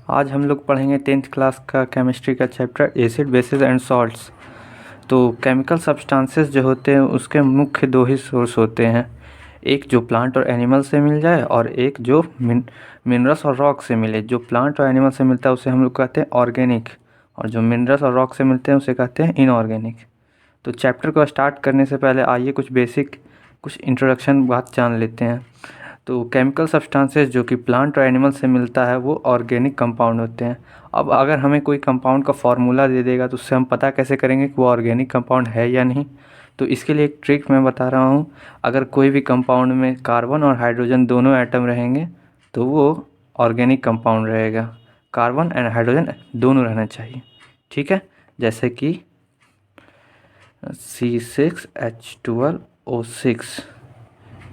आज हम लोग पढ़ेंगे 10th क्लास का केमिस्ट्री का chapter acid basis and salts. तो केमिकल सब्सटेंसेस जो होते हैं उसके मुख्य दो ही सोर्स होते हैं, एक जो प्लांट और एनिमल से मिल जाए और एक जो मिनरल्स और रॉक से मिले। जो प्लांट और एनिमल से मिलता है उसे हम लोग कहते हैं ऑर्गेनिक, और जो मिनरल्स और रॉक से मिलते हैं उसे कहते हैं इनऑर्गेनिक। तो चैप्टर को स्टार्ट करने से पहले आइए कुछ इंट्रोडक्शन बात जान लेते हैं। तो केमिकल सब्सटेंसेस जो कि प्लांट और एनिमल से मिलता है वो ऑर्गेनिक कंपाउंड होते हैं। अब अगर हमें कोई कंपाउंड का फार्मूला दे देगा तो उससे हम पता कैसे करेंगे कि वो ऑर्गेनिक कंपाउंड है या नहीं। तो इसके लिए एक ट्रिक मैं बता रहा हूँ। अगर कोई भी कंपाउंड में कार्बन और हाइड्रोजन दोनों एटम रहेंगे तो वो ऑर्गेनिक कंपाउंड रहेगा। कार्बन एंड हाइड्रोजन दोनों रहना चाहिए, ठीक है। जैसे कि C6H12O6,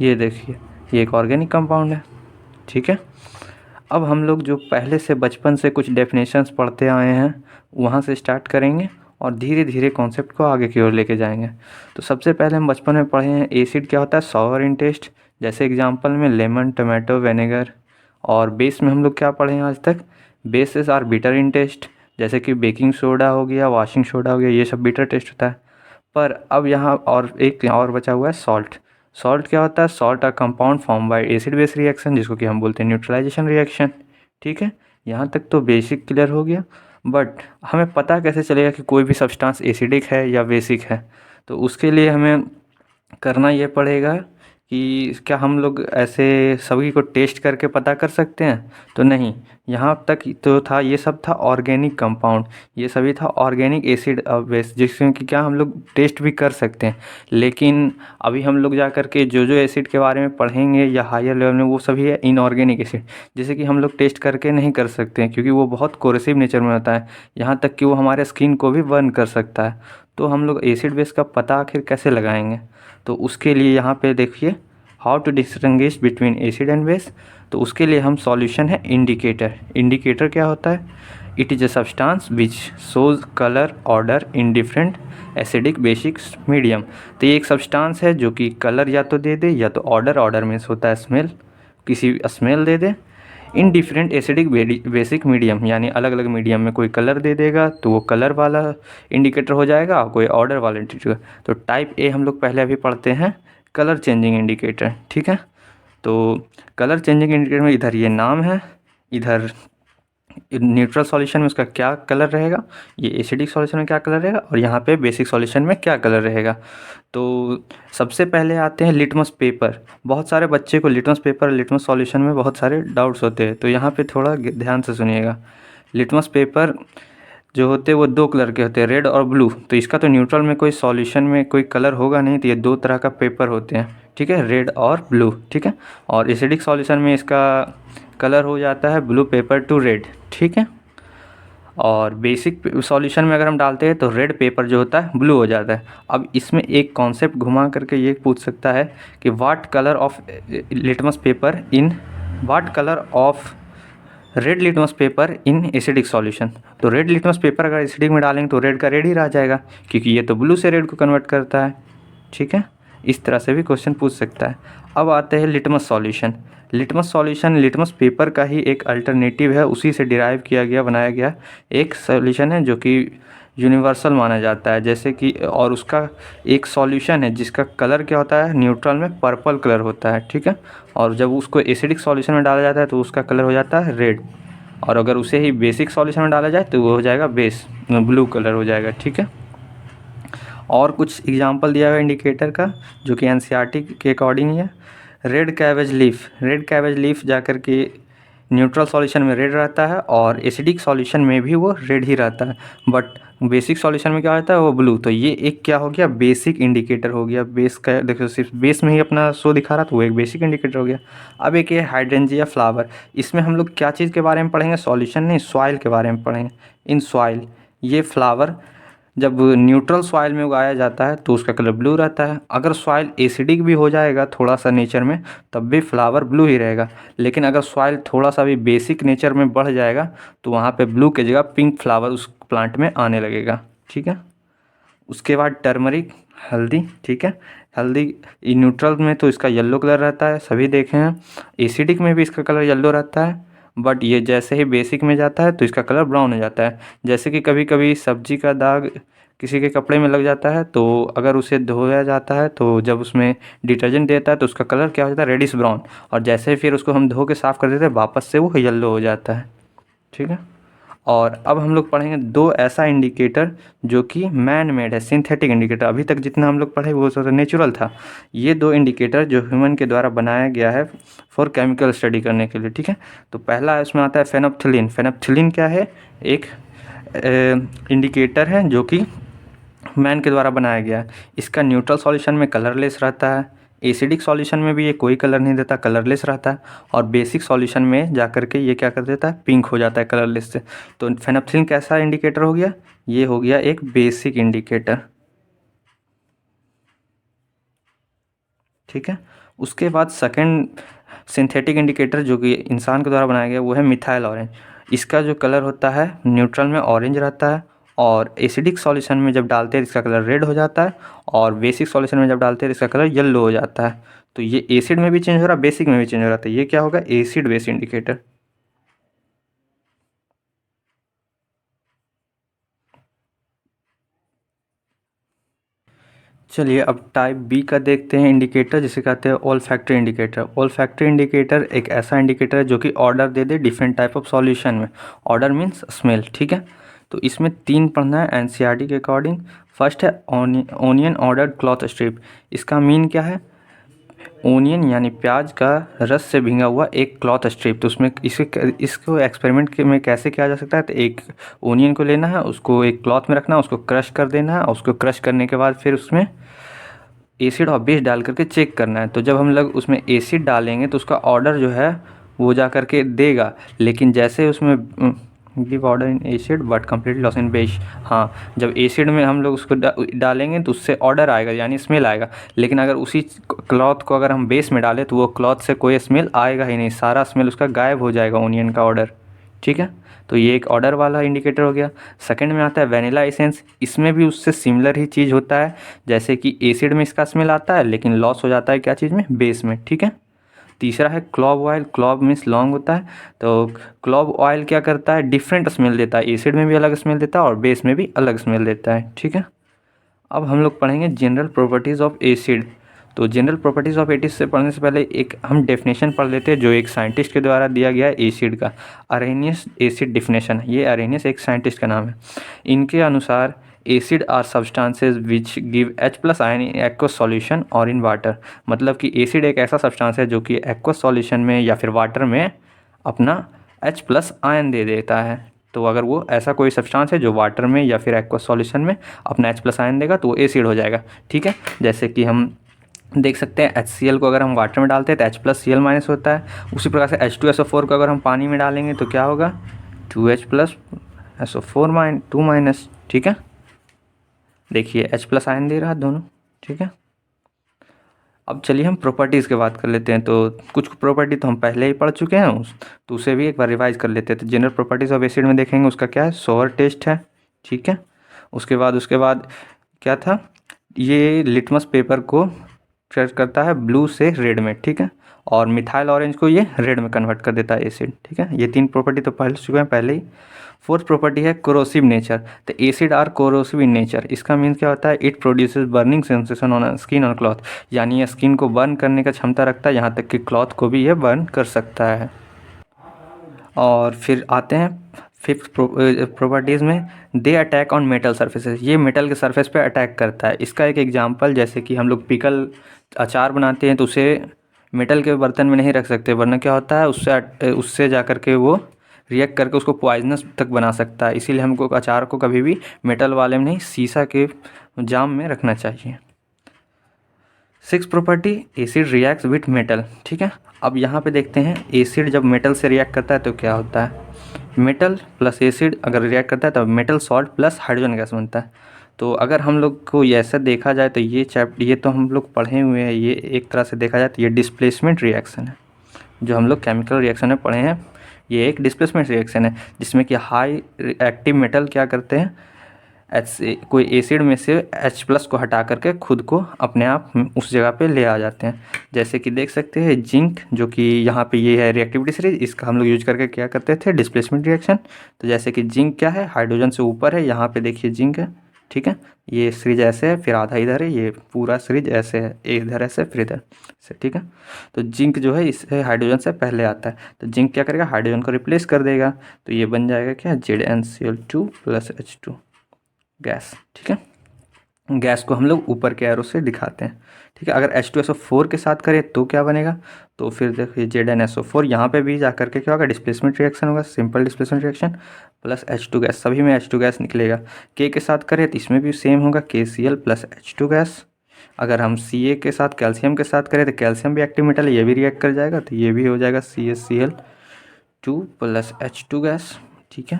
ये देखिए, ये एक ऑर्गेनिक कंपाउंड है, ठीक है। अब हम लोग जो पहले से बचपन से कुछ डेफिनेशंस पढ़ते आए हैं वहाँ से स्टार्ट करेंगे और धीरे धीरे कॉन्सेप्ट को आगे की ओर लेके जाएंगे। तो सबसे पहले हम बचपन में पढ़े हैं एसिड क्या होता है, सॉवर इन टेस्ट, जैसे एग्जांपल में लेमन, टमाटो, विनेगर। और बेस में हम लोग क्या पढ़े हैं आज तक, bases are bitter in taste, जैसे कि बेकिंग सोडा हो गया, वॉशिंग सोडा हो गया, ये सब बिटर टेस्ट होता है। पर अब यहाँ और बचा हुआ है सॉल्ट। सॉल्ट क्या होता है, salt a compound form by acid base reaction, जिसको कि हम बोलते हैं न्यूट्रलाइजेशन रिएक्शन, ठीक है। यहाँ तक तो बेसिक क्लियर हो गया। बट हमें पता कैसे चलेगा कि कोई भी सब्सटेंस एसिडिक है या बेसिक है। तो उसके लिए हमें करना ये पड़ेगा कि क्या हम लोग ऐसे सभी को टेस्ट करके पता कर सकते हैं, तो नहीं। यहाँ तक तो था, ये सब था ऑर्गेनिक कंपाउंड, ये सभी था ऑर्गेनिक एसिड बेस, जिसमें कि क्या हम लोग टेस्ट भी कर सकते हैं। लेकिन अभी हम लोग जा कर के जो जो एसिड के बारे में पढ़ेंगे या हायर लेवल में, वो सभी है इनऑर्गेनिक एसिड, जैसे कि हम लोग टेस्ट करके नहीं कर सकते हैं क्योंकि वो बहुत कोरेसिव नेचर में होता है। यहाँ तक कि वो हमारे स्किन को भी बर्न कर सकता है। तो हम लोग एसिड बेस का पता आखिर कैसे लगाएंगे, तो उसके लिए यहाँ पे देखिए, how to distinguish between acid and base. तो उसके लिए हम सॉल्यूशन है इंडिकेटर। इंडिकेटर क्या होता है, it is a substance which shows colour order in different acidic basic medium. तो ये एक सब्सटेंस है जो कि कलर या तो दे दे या तो ऑर्डर मीन्स होता है स्मेल, किसी smell they they, in different acidic basic medium, यानी अलग अलग मीडियम में कोई कलर दे देगा तो वो कलर वाला इंडिकेटर हो जाएगा, कोई ऑर्डर वाला इंडिकेटर। तो टाइप ए हम लोग पहले अभी पढ़ते हैं, कलर चेंजिंग इंडिकेटर, ठीक है। तो कलर चेंजिंग इंडिकेटर में इधर ये नाम है, इधर न्यूट्रल सॉल्यूशन में उसका क्या कलर रहेगा, ये एसिडिक सॉल्यूशन में क्या कलर रहेगा, और यहाँ पे बेसिक सॉल्यूशन में क्या कलर रहेगा। तो सबसे पहले आते हैं लिटमस पेपर। बहुत सारे बच्चे को लिटमस पेपर और लिटमस सॉल्यूशन में बहुत सारे डाउट्स होते हैं, तो यहाँ पे थोड़ा ध्यान से सुनिएगा। लिटमस पेपर जो होते हैं वो दो कलर के होते हैं, रेड और ब्लू। तो इसका तो न्यूट्रल में कोई सॉल्यूशन में कोई कलर होगा नहीं, तो ये दो तरह का पेपर होते हैं, ठीक है, रेड और ब्लू, ठीक है। और एसिडिक सॉल्यूशन में इसका कलर हो जाता है ब्लू पेपर टू रेड, ठीक है। और बेसिक सॉल्यूशन में अगर हम डालते हैं तो रेड पेपर जो होता है ब्लू हो जाता है। अब इसमें एक कॉन्सेप्ट घुमा करके ये पूछ सकता है कि what colour of litmus paper in what colour of red litmus paper in acidic solution. तो रेड लिटमस पेपर अगर एसिडिक में डालेंगे तो रेड का रेड ही रह जाएगा, क्योंकि ये तो ब्लू से रेड को कन्वर्ट करता है, ठीक है। इस तरह से भी क्वेश्चन पूछ सकता है। अब आते हैं litmus solution. Litmus solution litmus paper का ही एक अल्टरनेटिव है, उसी से डिराइव किया गया, बनाया गया एक सॉल्यूशन है जो कि यूनिवर्सल माना जाता है। जैसे कि और उसका एक सॉल्यूशन है जिसका कलर क्या होता है, न्यूट्रल में पर्पल कलर होता है, ठीक है। और जब उसको एसिडिक सॉल्यूशन में डाला जाता है तो उसका कलर हो जाता है रेड, और अगर उसे ही बेसिक सॉल्यूशन में डाला जाए तो वो हो जाएगा ब्लू कलर हो जाएगा, ठीक है। और कुछ एग्जांपल दिया हुआ है इंडिकेटर का जो कि एनसीईआरटी के अकॉर्डिंग है। Red cabbage leaf, red cabbage leaf जाकर के न्यूट्रल सॉल्यूशन में रेड रहता है और एसिडिक सॉल्यूशन में भी वो रेड ही रहता है, बट बेसिक सॉल्यूशन में क्या रहता है वो ब्लू। तो ये एक क्या हो गया, बेसिक इंडिकेटर हो गया। बेस का देखो सिर्फ बेस में ही अपना शो दिखा रहा तो वो एक बेसिक इंडिकेटर हो गया। अब एक ये हाइड्रेंजिया फ्लावर, इसमें हम लोग क्या चीज़ के बारे में पढ़ेंगे, सॉल्यूशन नहीं, सॉइल के बारे में पढ़ेंगे। इन सॉइल ये फ्लावर जब न्यूट्रल सॉइल में उगाया जाता है तो उसका कलर ब्लू रहता है। अगर सॉइल एसिडिक भी हो जाएगा थोड़ा सा नेचर में तब भी फ्लावर ब्लू ही रहेगा। लेकिन अगर सॉइल थोड़ा सा भी बेसिक नेचर में बढ़ जाएगा तो वहाँ पे ब्लू की जगह पिंक फ्लावर उस प्लांट में आने लगेगा, ठीक है। उसके बाद टर्मरिक, हल्दी, ठीक है। हल्दी न्यूट्रल में तो इसका येलो कलर रहता है, सभी देखे हैं। एसिडिक में भी इसका कलर येलो रहता है बट ये जैसे ही बेसिक में जाता है तो इसका कलर ब्राउन हो जाता है। जैसे कि कभी कभी सब्जी का दाग किसी के कपड़े में लग जाता है, तो अगर उसे धोया जाता है तो जब उसमें डिटर्जेंट देता है तो उसका कलर क्या हो जाता है, रेडिश ब्राउन। और जैसे ही फिर उसको हम धो के साफ़ कर देते हैं वापस से वो येलो हो जाता है। ठीक है। और अब हम लोग पढ़ेंगे दो ऐसा इंडिकेटर जो कि मैन मेड है, सिंथेटिक इंडिकेटर। अभी तक जितना हम लोग पढ़े वो सब नेचुरल था। ये दो इंडिकेटर जो ह्यूमन के द्वारा बनाया गया है फॉर केमिकल स्टडी करने के लिए। ठीक है। तो पहला इसमें आता है फेनोप्थिलीन। फेनोप्थिलीन क्या है, एक इंडिकेटर है जो कि मैन के द्वारा बनाया गया है। इसका न्यूट्रल सॉल्यूशन में कलरलेस रहता है, एसिडिक सॉल्यूशन में भी ये कोई कलर नहीं देता, कलरलेस रहता है, और बेसिक सॉल्यूशन में जा कर के ये क्या कर देता है, पिंक हो जाता है कलरलेस से। तो फेनोप्थिलीन कैसा इंडिकेटर हो गया, ये हो गया एक बेसिक इंडिकेटर। ठीक है। उसके बाद सेकंड सिंथेटिक इंडिकेटर जो कि इंसान के द्वारा बनाया गया वो है मिथाइल ऑरेंज। इसका जो कलर होता है न्यूट्रल में ऑरेंज रहता है, और एसिडिक सॉल्यूशन में जब डालते हैं इसका कलर रेड हो जाता है, और बेसिक सॉल्यूशन में जब डालते हैं इसका कलर येलो हो जाता है। तो ये एसिड में भी चेंज हो रहा है, बेसिक में भी चेंज हो रहा है। तो ये क्या होगा, एसिड बेस इंडिकेटर। चलिए अब टाइप बी का देखते हैं इंडिकेटर, जिसे कहते हैं ओल्फैक्टरी इंडिकेटर। ओल्फैक्टरी इंडिकेटर एक ऐसा इंडिकेटर है जो कि ऑर्डर दे दे डिफरेंट टाइप ऑफ सॉल्यूशन में। Odour means smell. ठीक है। तो इसमें 3 पढ़ना है एनसीईआरटी के अकॉर्डिंग। फर्स्ट है ओनियन ऑर्डर्ड क्लॉथ स्ट्रिप। इसका मीन क्या है, ओनियन यानी प्याज का रस से भींगा हुआ एक क्लॉथ स्ट्रिप। तो उसमें इसको एक्सपेरिमेंट में कैसे किया जा सकता है, तो एक ओनियन को लेना है, उसको एक क्लॉथ में रखना है, उसको क्रश कर देना है, और उसको क्रश करने के बाद फिर उसमें एसिड और बेस डाल करके चेक करना है। तो जब हम लोग उसमें एसिड डालेंगे तो उसका ऑर्डर जो है वो जा करके देगा, लेकिन जैसे उसमें give order in acid but completely loss in base. हाँ, जब एसिड में हम लोग उसको डालेंगे तो उससे ऑर्डर आएगा यानी स्मेल आएगा, लेकिन अगर उसी क्लॉथ को अगर हम बेस में डालें तो वो क्लॉथ से कोई स्मेल आएगा ही नहीं, सारा स्मेल उसका गायब हो जाएगा ओनियन का ऑर्डर। ठीक है। तो ये एक ऑर्डर वाला इंडिकेटर हो गया। सेकंड में आता है वैनिला एसेंस। इसमें भी उससे सिमिलर ही चीज़ होता है, जैसे कि एसिड में इसका स्मेल आता है लेकिन लॉस हो जाता है क्या चीज़ में, बेस में। ठीक है। तीसरा है clove oil. Clove means long होता है। तो क्लॉव ऑयल क्या करता है, डिफरेंट स्मेल देता है, एसिड में भी अलग स्मेल देता है और बेस में भी अलग स्मेल देता है। ठीक है। अब हम लोग पढ़ेंगे जनरल प्रॉपर्टीज़ ऑफ एसिड। तो जनरल प्रॉपर्टीज़ ऑफ एसिड से पढ़ने से पहले एक हम डेफिनेशन पढ़ लेते हैं जो एक साइंटिस्ट के द्वारा दिया गया है एसिड का। Arrhenius acid definition. ये अरेनियस एक साइंटिस्ट का नाम है। इनके अनुसार acid are substances which give H+ ion in aqueous solution और इन वाटर। मतलब कि एसिड एक ऐसा सब्सटेंस है जो कि एक्वस सॉल्यूशन में या फिर वाटर में अपना H+ आयन दे देता है। तो अगर वो ऐसा कोई सब्सटेंस है जो वाटर में या फिर एक्वस सॉल्यूशन में अपना H+ आयन देगा तो वो एसिड हो जाएगा। ठीक है। जैसे कि हम देख सकते हैं HCl को अगर हम वाटर में डालते हैं तो H+Cl- होता है। उसी प्रकार से H2SO4 को अगर हम पानी में डालेंगे तो क्या होगा, 2H+ SO4 2-। ठीक है। देखिए H+ आयन दे रहा है दोनों। ठीक है। अब चलिए हम प्रॉपर्टीज़ की बात कर लेते हैं। तो कुछ प्रॉपर्टी तो हम पहले ही पढ़ चुके हैं तो उसे भी एक बार रिवाइज कर लेते हैं। तो जनरल प्रॉपर्टीज़ ऑफ एसिड में देखेंगे उसका क्या है, सोअर टेस्ट है। ठीक है। उसके बाद क्या था, ये लिटमस पेपर को चेंज करता है ब्लू से रेड में। ठीक है। और मिथाइल ऑरेंज को ये रेड में कन्वर्ट कर देता है एसिड। ठीक है। ये 3 प्रॉपर्टी तो पढ़ चुके हैं पहले ही। फोर्थ प्रॉपर्टी है कोरोसिव नेचर। तो acid are corrosive in nature. इसका मीन्स क्या होता है, it produces burning sensation on skin और क्लॉथ। यानी ये स्किन को बर्न करने का क्षमता रखता है, यहाँ तक कि क्लॉथ को भी ये बर्न कर सकता है। और फिर आते हैं फिफ्थ प्रॉपर्टीज़ में, they attack on metal surfaces. ये मेटल के सरफेस पे अटैक करता है। इसका एक एग्जांपल, जैसे कि हम लोग पिकल अचार बनाते हैं तो उसे मेटल के बर्तन में नहीं रख सकते, वरना क्या होता है उससे जा कर के वो रिएक्ट करके उसको पॉइजनस तक बना सकता है। इसीलिए हमको अचार को कभी भी मेटल वाले में नहीं, शीशा के जाम में रखना चाहिए। 6 property, acid reacts with metal. ठीक है। अब यहाँ पे देखते हैं एसिड जब मेटल से रिएक्ट करता है तो क्या होता है, मेटल प्लस एसिड अगर रिएक्ट करता है तब metal salt plus hydrogen gas बनता है। तो अगर हम लोग को ऐसा देखा जाए तो ये तो हम लोग पढ़े हुए हैं, ये एक तरह से देखा जाए तो ये डिस्प्लेसमेंट रिएक्शन है जो हम लोग केमिकल रिएक्शन में पढ़े हैं। ये एक डिस्प्लेसमेंट रिएक्शन है जिसमें कि हाई एक्टिव मेटल क्या करते हैं, कोई एसिड में से H+ को हटा करके खुद को अपने आप उस जगह पे ले आ जाते हैं। जैसे कि देख सकते हैं जिंक, जो कि यहाँ पे ये है रिएक्टिविटी सीरीज, इसका हम लोग यूज करके क्या करते थे, डिस्प्लेसमेंट रिएक्शन। तो जैसे कि जिंक क्या है, हाइड्रोजन से ऊपर है, यहाँ पे देखिए जिंक है, ठीक है। ये सीरीज ऐसे है, फिर आधा इधर है, ये पूरा सीरीज ऐसे है, इधर ऐसे फिर इधर से, ठीक है। तो जिंक जो है इससे हाइड्रोजन से पहले आता है, तो जिंक क्या करेगा, हाइड्रोजन को रिप्लेस कर देगा। तो ये बन जाएगा क्या, ZnCl2 + H2 गैस, ठीक है। गैस को हम लोग ऊपर के एरो से दिखाते हैं, ठीक है। अगर H2SO4 के साथ करें तो क्या बनेगा, तो फिर देखिए ZnSO4, यहाँ पे भी जा करके क्या होगा, डिस्प्लेसमेंट रिएक्शन होगा, simple displacement reaction plus H2 gas, सभी में H2 गैस निकलेगा। K के साथ करें तो इसमें भी सेम होगा, KCl + H2 गैस। अगर हम Ca के साथ, कैल्शियम के साथ करें तो कैल्शियम भी एक्टिव मेटल है, ये भी रिएक्ट कर जाएगा, तो ये भी हो जाएगा CaCl2 + H2 गैस, ठीक है।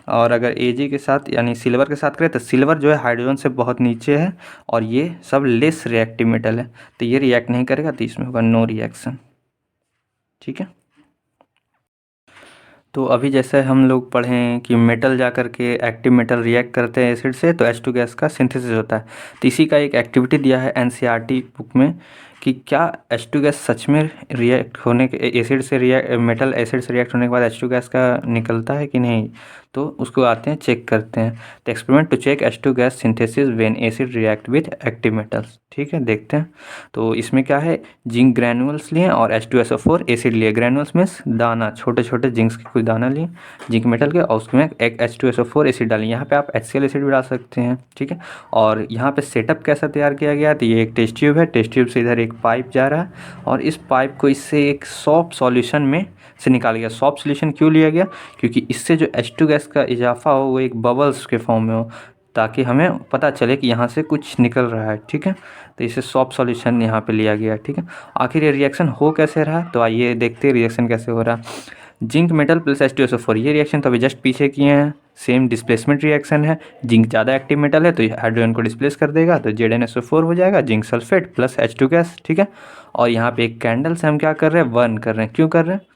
और अगर Ag के साथ यानी सिल्वर के साथ करें तो सिल्वर जो है हाइड्रोजन से बहुत नीचे है और ये सब लेस रिएक्टिव मेटल है, तो ये रिएक्ट नहीं करेगा, तो इसमें होगा नो रिएक्शन, ठीक है। तो अभी जैसे हम लोग पढ़ें कि मेटल जा कर के एक्टिव मेटल रिएक्ट करते हैं एसिड से, तो H2 गैस का सिंथेसिस होता है। तो इसी का एक एक्टिविटी दिया है NCERT बुक में कि क्या H2 गैस सच में रिएक्ट होने के एसिड से मेटल एसिड से रिएक्ट होने के बाद H2 गैस का निकलता है कि नहीं, तो उसको आते हैं चेक करते हैं। तो experiment to check H2 gas synthesis when acid react with active metals, ठीक है, देखते हैं। तो इसमें क्या है, जिंक ग्रैनुअल्स लिए और H2SO4 एसिड लिए, ग्रैनुअल्स मीन्स दाना, छोटे छोटे जिंक्स के कुछ दाना लिए जिंक मेटल के, और उसमें एक H2SO4 एसिड डालें। यहाँ पे आप HCl एसिड भी डाल सकते हैं, ठीक है। और यहाँ पे सेटअप कैसा तैयार किया गया, तो ये एक टेस्ट ट्यूब है, टेस्ट ट्यूब से इधर एक पाइप जा रहा है और इस पाइप को इससे एक सॉफ्ट सॉल्यूशन में से निकाल गया। सॉफ्ट सॉल्यूशन क्यों लिया गया, क्योंकि इससे जो H2 गैस का इजाफा हो वो एक बबल्स के फॉर्म में हो, ताकि हमें पता चले कि यहाँ से कुछ निकल रहा है, ठीक है। तो इसे सॉफ्ट सॉल्यूशन यहाँ पे लिया गया, ठीक है। आखिर ये रिएक्शन हो कैसे रहा, तो आइए देखते हैं रिएक्शन कैसे हो रहा। जिंक मेटल + H2SO4, ये रिएक्शन तो अभी जस्ट पीछे किए हैं, सेम डिस्प्लेसमेंट रिएक्शन है। जिंक ज़्यादा एक्टिव मेटल है तो हाइड्रोजन को डिस्प्लेस कर देगा, तो ZnSO4 हो जाएगा, जिंक सल्फेट + H2 गैस, ठीक है। और यहाँ पे एक कैंडल से हम क्या कर रहे हैं, बर्न कर रहे हैं। क्यों कर रहे हैं,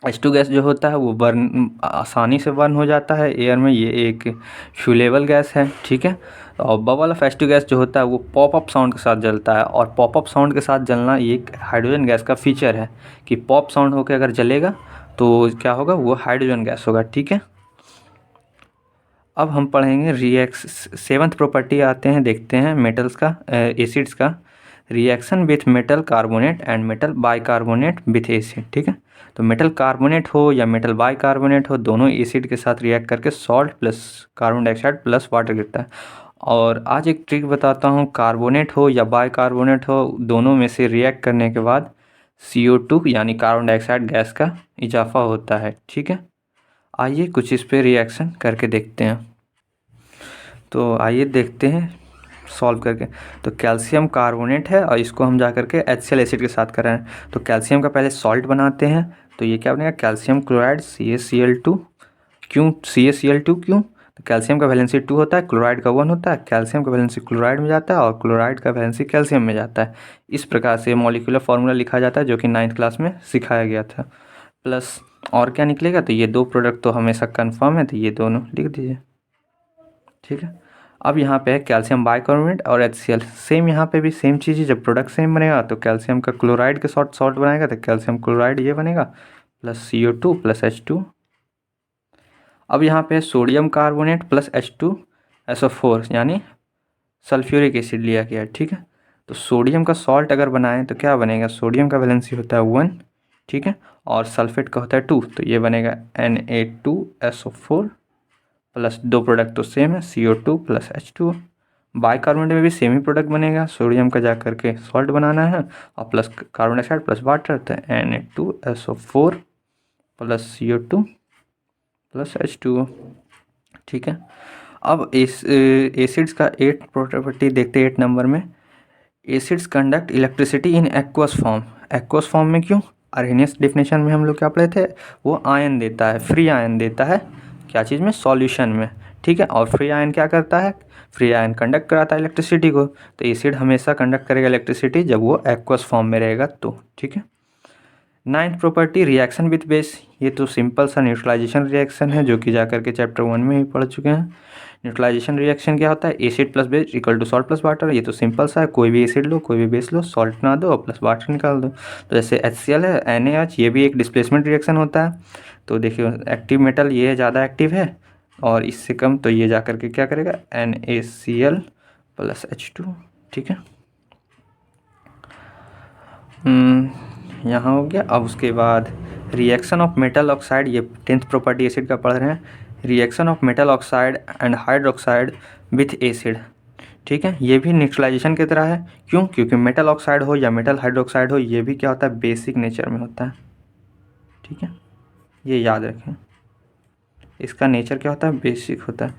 H2 गैस जो होता है वो बर्न आसानी से बर्न हो जाता है एयर में, ये एक फ्यूलेबल गैस है, ठीक है। और बबल ऑफ H2 गैस जो होता है वो पॉपअप साउंड के साथ जलता है, और पॉपअप साउंड के साथ जलना ये एक हाइड्रोजन गैस का फीचर है कि पॉप साउंड होकर अगर जलेगा तो क्या होगा, वो हाइड्रोजन गैस होगा, ठीक है। अब हम पढ़ेंगे 7th प्रॉपर्टी आते हैं, देखते हैं मेटल्स का, एसिड्स का, reaction with metal carbonate and metal bicarbonate with acid, ठीक है। तो मेटल कार्बोनेट हो या मेटल बाइकार्बोनेट हो, दोनों एसिड के साथ रिएक्ट करके सॉल्ट + कार्बन डाइऑक्साइड + वाटर गिरता है। और आज एक ट्रिक बताता हूँ, कार्बोनेट हो या बाइकार्बोनेट हो, दोनों में से रिएक्ट करने के बाद CO2 यानी कार्बन डाइऑक्साइड गैस का इजाफा होता है, ठीक है। आइए कुछ इस पे रिएक्शन करके देखते हैं। तो आइए देखते हैं सॉल्व करके। तो कैल्शियम कार्बोनेट है और इसको हम जा करके HCl एसिड के साथ कर रहे हैं। तो कैल्शियम का पहले सॉल्ट बनाते हैं, तो ये क्या बनेगा, कैल्शियम क्लोराइड CaCl2। क्यों CaCl2 क्यों, तो कैल्शियम का वैलेंसी 2 होता है, क्लोराइड का 1 होता है, कैल्शियम का वैलेंसी क्लोराइड में जाता है और क्लोराइड का वैलेंसी कैल्शियम में जाता है। इस प्रकार से मॉलिक्यूलर फार्मूला लिखा जाता है, जो कि 9th क्लास में सिखाया गया था। प्लस और क्या निकलेगा, तो ये दो प्रोडक्ट तो हमेशा कन्फर्म है, तो ये दोनों लिख दीजिए, ठीक है। अब यहाँ पे है कैल्शियम बाइकार्बोनेट और HCl, सेम यहाँ पे भी सेम चीज़ है, जब प्रोडक्ट सेम बनेगा तो कैल्शियम का क्लोराइड के साथ सॉल्ट बनाएगा तो कैल्शियम क्लोराइड ये बनेगा + CO2 + H2। अब यहाँ पे सोडियम कार्बोनेट + H2SO4 यानी सल्फ्यूरिक एसिड लिया गया, ठीक है। तो सोडियम का सॉल्ट अगर बनाएं तो क्या बनेगा, सोडियम का वैलेंसी होता है 1, ठीक है, और सल्फेट का होता है 2, तो ये बनेगा Na2SO4 प्लस दो प्रोडक्ट तो सेम है, CO2 + H2। बाइकार्बोनेट में भी सेम ही प्रोडक्ट बनेगा, सोडियम का जा करके सॉल्ट बनाना है और प्लस कार्बन डाइऑक्साइड + वाटर, तो Na2SO4 + CO2 + H2, ठीक है। अब इस एसिड्स का 8 प्रॉपर्टी देखते हैं 8 नंबर में। Acids conduct electricity in aqueous form. Aqueous form में क्यों, अर्हेनियस डेफिनेशन में हम लोग क्या पढ़े थे, वो आयन देता है, फ्री आयन देता है, क्या चीज़ में, सॉल्यूशन में, ठीक है। और फ्री आयन क्या करता है, फ्री आयन कंडक्ट कराता है इलेक्ट्रिसिटी को, तो एसिड हमेशा कंडक्ट करेगा इलेक्ट्रिसिटी जब वो एक्वस फॉर्म में रहेगा तो, ठीक है। 9th property reaction with base, ये तो सिंपल सा न्यूट्रलाइजेशन रिएक्शन है जो कि जा करके चैप्टर 1 में ही पढ़ चुके हैं। न्यूट्रलाइजेशन रिएक्शन क्या होता है, acid plus base equal to salt plus water. ये तो सिंपल सा है, कोई भी एसिड लो, कोई भी बेस लो, सॉल्ट ना दो और प्लस वाटर निकाल दो। तो जैसे HCl है, NaH, ये भी एक डिस्प्लेसमेंट रिएक्शन होता है। तो देखिए एक्टिव मेटल ये ज़्यादा एक्टिव है और इससे कम, तो ये जा कर के क्या करेगा, NaCl प्लस H2। ठीक है, यहाँ हो गया। अब उसके बाद रिएक्शन ऑफ मेटल ऑक्साइड, ये 10th प्रॉपर्टी एसिड का पढ़ रहे हैं। Reaction of metal oxide and hydroxide with acid. ठीक है, ये भी न्यूट्रलाइजेशन की तरह है। क्यों? क्योंकि मेटल ऑक्साइड हो या मेटल हाइड्रोक्साइड हो, ये भी क्या होता है, बेसिक नेचर में होता है। ठीक है, ये याद रखें, इसका नेचर क्या होता है, बेसिक होता है।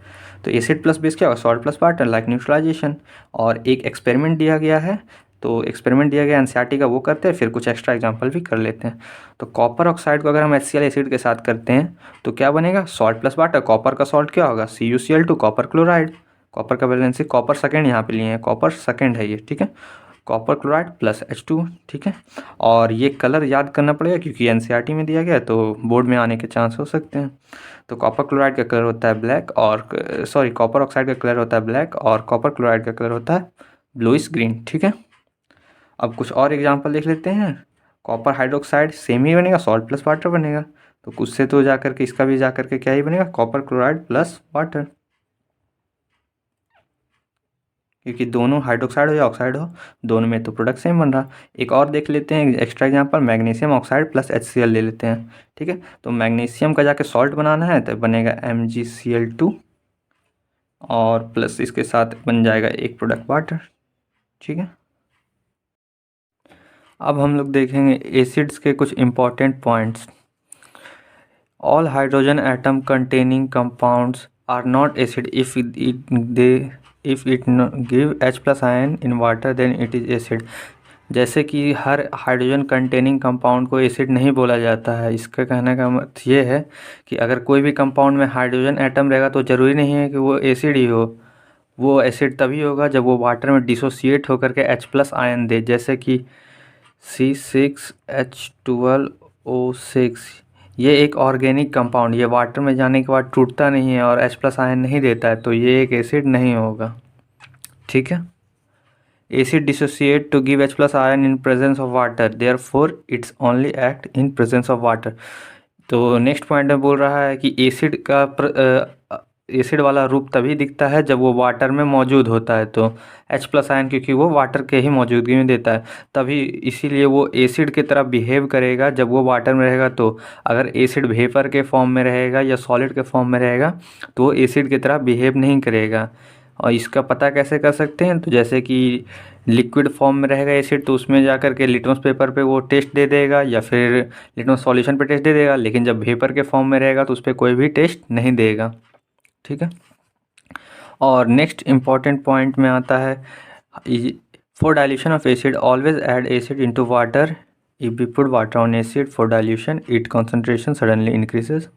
तो एसिड प्लस बेस क्या होगा, salt plus water, like neutralisation. और एक एक्सपेरिमेंट दिया गया है, तो एक्सपेरिमेंट दिया गया NCERT का, वो करते हैं, फिर कुछ एक्स्ट्रा एग्जांपल भी कर लेते हैं। तो कॉपर ऑक्साइड को अगर हम HCl एसिड के साथ करते हैं तो क्या बनेगा, सॉल्ट प्लस वाटर। कॉपर का सॉल्ट क्या होगा, CuCl2, कॉपर क्लोराइड। कॉपर का वैलेंसी, कॉपर सेकेंड यहाँ पे लिए हैं, कॉपर सेकेंड है ये। ठीक है, कॉपर क्लोराइड प्लस H2। ठीक है, और ये कलर याद करना पड़ेगा क्योंकि NCERT में दिया गया है, तो बोर्ड में आने के चांस हो सकते हैं। तो कॉपर क्लोराइड का कलर होता है ब्लैक, और सॉरी कॉपर ऑक्साइड का कलर होता है ब्लैक और कॉपर क्लोराइड का कलर होता है ब्लूइश ग्रीन। ठीक है, अब कुछ और एग्जांपल देख लेते हैं। कॉपर हाइड्रोक्साइड सेम ही बनेगा, सॉल्ट प्लस वाटर बनेगा। तो कुछ से तो जा करके इसका भी जा करके क्या ही बनेगा, कॉपर क्लोराइड प्लस वाटर, क्योंकि दोनों हाइड्रोक्साइड हो या ऑक्साइड हो, दोनों में तो प्रोडक्ट सेम बन रहा। एक और देख लेते हैं extra example, magnesium oxide plus HCl ले लेते हैं। ठीक है, तो मैग्नीशियम का जाके सॉल्ट बनाना है तो बनेगा MgCl2 और प्लस इसके साथ बन जाएगा एक प्रोडक्ट वाटर। ठीक है, अब हम लोग देखेंगे एसिड्स के कुछ important points. All hydrogen atom containing compounds are not acid if it give H plus ion in water then it is acid. जैसे कि हर हाइड्रोजन कंटेनिंग कंपाउंड को एसिड नहीं बोला जाता है। इसका कहने का मतलब ये है कि अगर कोई भी कंपाउंड में हाइड्रोजन एटम रहेगा तो ज़रूरी नहीं है कि वो एसिड ही हो। वो एसिड तभी होगा जब वो वाटर में डिसोसिएट होकर के H प्लस आयन दे, जैसे कि C6H12O6। ये एक ऑर्गेनिक कंपाउंड, ये वाटर में जाने के बाद टूटता नहीं है और H प्लस आयन नहीं देता है, तो ये एक एसिड नहीं होगा। ठीक है, acid dissociate to give H plus ion in presence of water, therefore it's only act in presence of water. तो नेक्स्ट पॉइंट में बोल रहा है कि एसिड का एसिड वाला रूप तभी दिखता है जब वो वाटर में मौजूद होता है। तो H प्लस आयन क्योंकि वो वाटर के ही मौजूदगी में देता है, तभी इसीलिए वो एसिड की तरह बिहेव करेगा जब वो वाटर में रहेगा। तो अगर एसिड वेपर के फॉर्म में रहेगा या सॉलिड के फॉर्म में रहेगा तो वो एसिड की तरह बिहेव नहीं करेगा। और इसका पता कैसे कर सकते हैं, तो जैसे कि लिक्विड फॉर्म में रहेगा एसिड तो उसमें जा कर के लिटमस पेपर पे वो टेस्ट दे देगा या फिर लिटमस सॉल्यूशन पे टेस्ट दे देगा, लेकिन जब वेपर के फॉर्म में रहेगा तो उस पर कोई भी टेस्ट नहीं देगा। ठीक है, और नेक्स्ट इम्पॉर्टेंट पॉइंट में आता है, for dilution of acid always add acid into water. If we put water on acid for dilution it concentration suddenly increases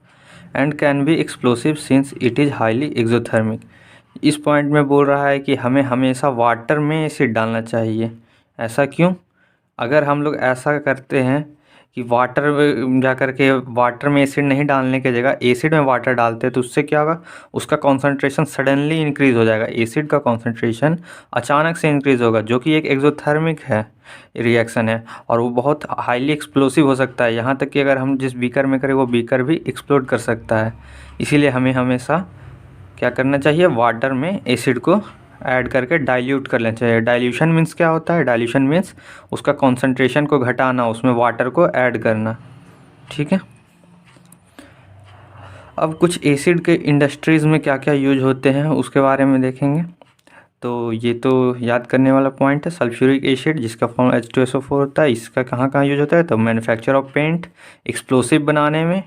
and can be explosive since it is highly exothermic. इस point में बोल रहा है कि हमें हमेशा water में acid डालना चाहिए। ऐसा क्यों? अगर हम लोग ऐसा करते हैं कि वाटर में जा कर के वाटर में एसिड नहीं डालने की जगह एसिड में वाटर डालते हैं तो उससे क्या होगा, उसका कॉन्सेंट्रेशन सडनली इंक्रीज़ हो जाएगा। एसिड का कॉन्सेंट्रेशन अचानक से इंक्रीज़ होगा, जो कि एक एक्सोथर्मिक है रिएक्शन है और वो बहुत हाईली एक्सप्लोसिव हो सकता है। यहाँ तक कि अगर हम जिस बीकर में करें वो बीकर भी एक्सप्लोड कर सकता है। इसीलिए हमें हमेशा क्या करना चाहिए, वाटर में एसिड को ऐड करके डाइल्यूट कर लेना चाहिए। डाइल्यूशन मीन्स क्या होता है, डाइल्यूशन मीन्स उसका कॉन्सेंट्रेशन को घटाना, उसमें वाटर को ऐड करना। ठीक है, अब कुछ एसिड के इंडस्ट्रीज़ में क्या क्या यूज होते हैं उसके बारे में देखेंगे। तो ये तो याद करने वाला पॉइंट है। सल्फ्यूरिक एसिड जिसका फॉर्म H2SO4 होता है, इसका कहाँ कहाँ यूज होता है, तो मैन्युफैक्चर ऑफ पेंट, एक्सप्लोसिव बनाने में।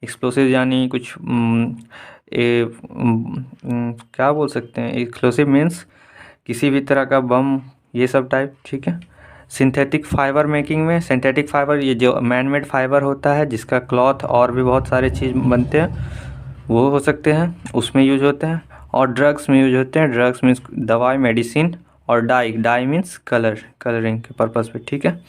एक्सप्लोसिव यानी कुछ क्या बोल सकते हैं, एक्सप्लोसिव मीन्स किसी भी तरह का बम, ये सब टाइप। ठीक है, सिंथेटिक फाइबर मेकिंग में, सिंथेटिक फाइबर ये जो मैन मेड फाइबर होता है जिसका क्लॉथ और भी बहुत सारे चीज़ बनते हैं वो हो सकते हैं, उसमें यूज होते हैं। और ड्रग्स में यूज होते हैं। ड्रग्स मीन्स दवाई, मेडिसिन। और डाई मीन्स कलरिंग के पर्पज़ पे। ठीक है,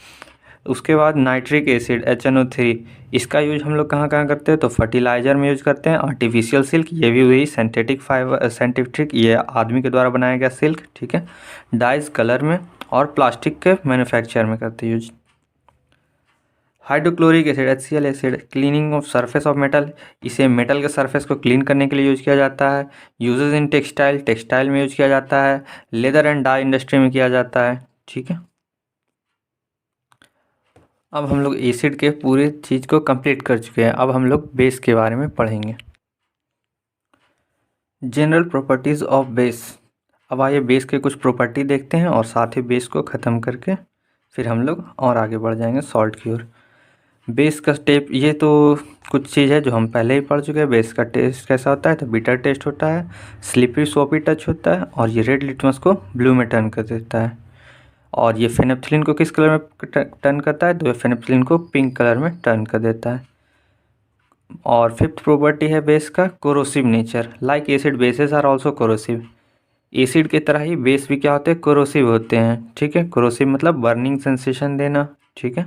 उसके बाद नाइट्रिक एसिड HNO3, इसका यूज हम लोग कहाँ कहाँ करते हैं, तो फर्टिलाइज़र में यूज करते हैं। आर्टिफिशियल सिल्क, ये भी हुई सिंथेटिक फाइबर, सिंथेटिक, ये आदमी के द्वारा बनाया गया सिल्क, ठीक है। डाइज कलर में, और प्लास्टिक के मैन्युफैक्चर में करते हैं use. Hydrochloric acid HCl acid, cleaning of surface of metal, इसे मेटल के सरफेस को क्लीन करने के लिए यूज किया जाता है। यूजेस इन टेक्सटाइल, टेक्सटाइल में यूज किया जाता है। लेदर एंड डाई इंडस्ट्री में किया जाता है, ठीक है। अब हम लोग एसिड के पूरे चीज़ को कंप्लीट कर चुके हैं। अब हम लोग बेस के बारे में पढ़ेंगे। General properties of base. अब आइए बेस के कुछ प्रॉपर्टी देखते हैं और साथ ही बेस को ख़त्म करके फिर हम लोग और आगे बढ़ जाएंगे सॉल्ट की ओर। बेस का स्टेप, ये तो कुछ चीज़ है जो हम पहले ही पढ़ चुके हैं। बेस का टेस्ट कैसा होता है, तो बिटर टेस्ट होता है, स्लिपरी सोपी टच होता है, और ये रेड लिटमस को ब्लू में टर्न कर देता है। और ये फेनेप्थलीन को किस कलर में टर्न करता है, तो ये फेनेप्थलीन को पिंक कलर में टर्न कर देता है। और फिफ्थ प्रॉपर्टी है बेस का corrosive nature. Like acid, bases are also corrosive. Acid की तरह ही बेस भी क्या होते हैं, कोरोसिव होते हैं, ठीक है। कोरोसिव मतलब बर्निंग सेंसेशन देना, ठीक है।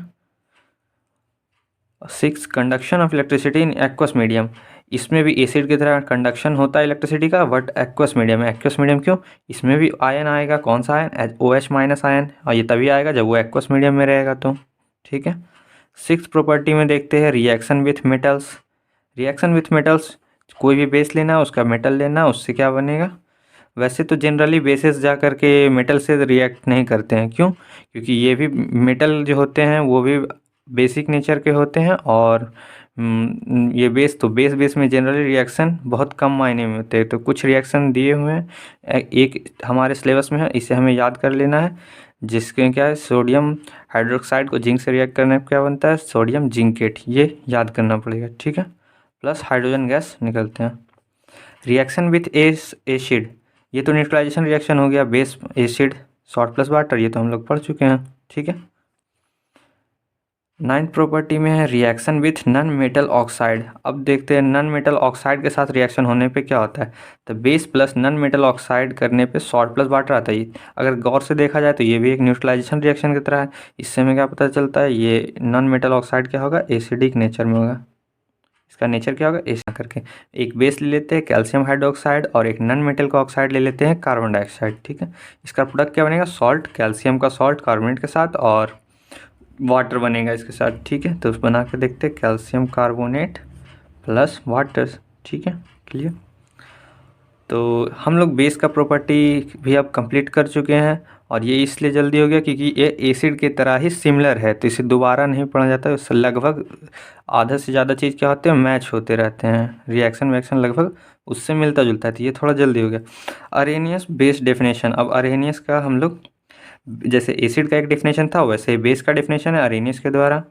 6 conduction of electricity in aqueous medium. इसमें भी एसिड की तरह कंडक्शन होता है इलेक्ट्रिसिटी का, बट एक्वस मीडियम है। एक्वस मीडियम क्यों, इसमें भी आयन आएगा। कौन सा आयन, OH माइनस आयन, और ये तभी आएगा जब वो एक्वस मीडियम में रहेगा, तो ठीक है। 6th प्रॉपर्टी में देखते हैं reaction with metals. Reaction with metals, कोई भी बेस लेना, उसका मेटल लेना, उससे क्या बनेगा। वैसे तो जनरली बेसिस जा कर के मेटल से रिएक्ट नहीं करते हैं, क्यों, क्योंकि ये भी मेटल जो होते हैं वो भी बेसिक नेचर के होते हैं। और ये बेस तो बेस में जनरली रिएक्शन बहुत कम मायने में होते हैं। तो कुछ रिएक्शन दिए हुए हैं, एक हमारे सिलेबस में है, इसे हमें याद कर लेना है। जिसके क्या है, सोडियम हाइड्रोक्साइड को जिंक से रिएक्ट करने पर क्या बनता है, सोडियम जिंकेट, ये याद करना पड़ेगा, ठीक है। प्लस हाइड्रोजन गैस निकलते हैं। रिएक्शन विथ एसिड, ये तो न्यूट्रलाइजेशन रिएक्शन हो गया। Base acid, salt plus water, ये तो हम लोग पढ़ चुके हैं, ठीक है। 9th प्रॉपर्टी में है reaction with non metal oxide. अब देखते हैं नॉन मेटल ऑक्साइड के साथ रिएक्शन होने पे क्या होता है। तो base plus non metal oxide करने पे सॉल्ट प्लस वाटर आता है। अगर गौर से देखा जाए तो ये भी एक न्यूट्रलाइजेशन रिएक्शन की तरह है। इससे हमें क्या पता चलता है, ये नॉन मेटल ऑक्साइड क्या होगा, एसिडिक नेचर में होगा। इसका नेचर क्या होगा, ऐसा करके एक बेस ले लेते हैं कैल्शियम हाइड्रोक्साइड, और एक नॉन मेटल का ऑक्साइड ले लेते हैं कार्बन डाइऑक्साइड, ठीक है। इसका प्रोडक्ट क्या बनेगा, सॉल्ट, कैल्शियम का सॉल्ट कार्बोनेट के साथ, और वाटर बनेगा इसके साथ, ठीक है। तो बना के देखते हैं, कैल्शियम कार्बोनेट प्लस वाटर, ठीक है, क्लियर। तो हम लोग बेस का प्रॉपर्टी भी अब कंप्लीट कर चुके हैं, और ये इसलिए जल्दी हो गया क्योंकि ये एसिड की तरह ही सिमिलर है, तो इसे दोबारा नहीं पढ़ा जाता है। उससे लगभग आधा से ज़्यादा चीज़ क्या होते हैं, मैच होते रहते हैं। रिएक्शन लगभग उससे मिलता जुलता है, तो ये थोड़ा जल्दी हो गया। Arrhenius base definition. अब अरेनियस का हम लोग, जैसे एसिड का एक डेफिनेशन था, वैसे बेस का डेफिनेशन है अरेनियस के द्वारा।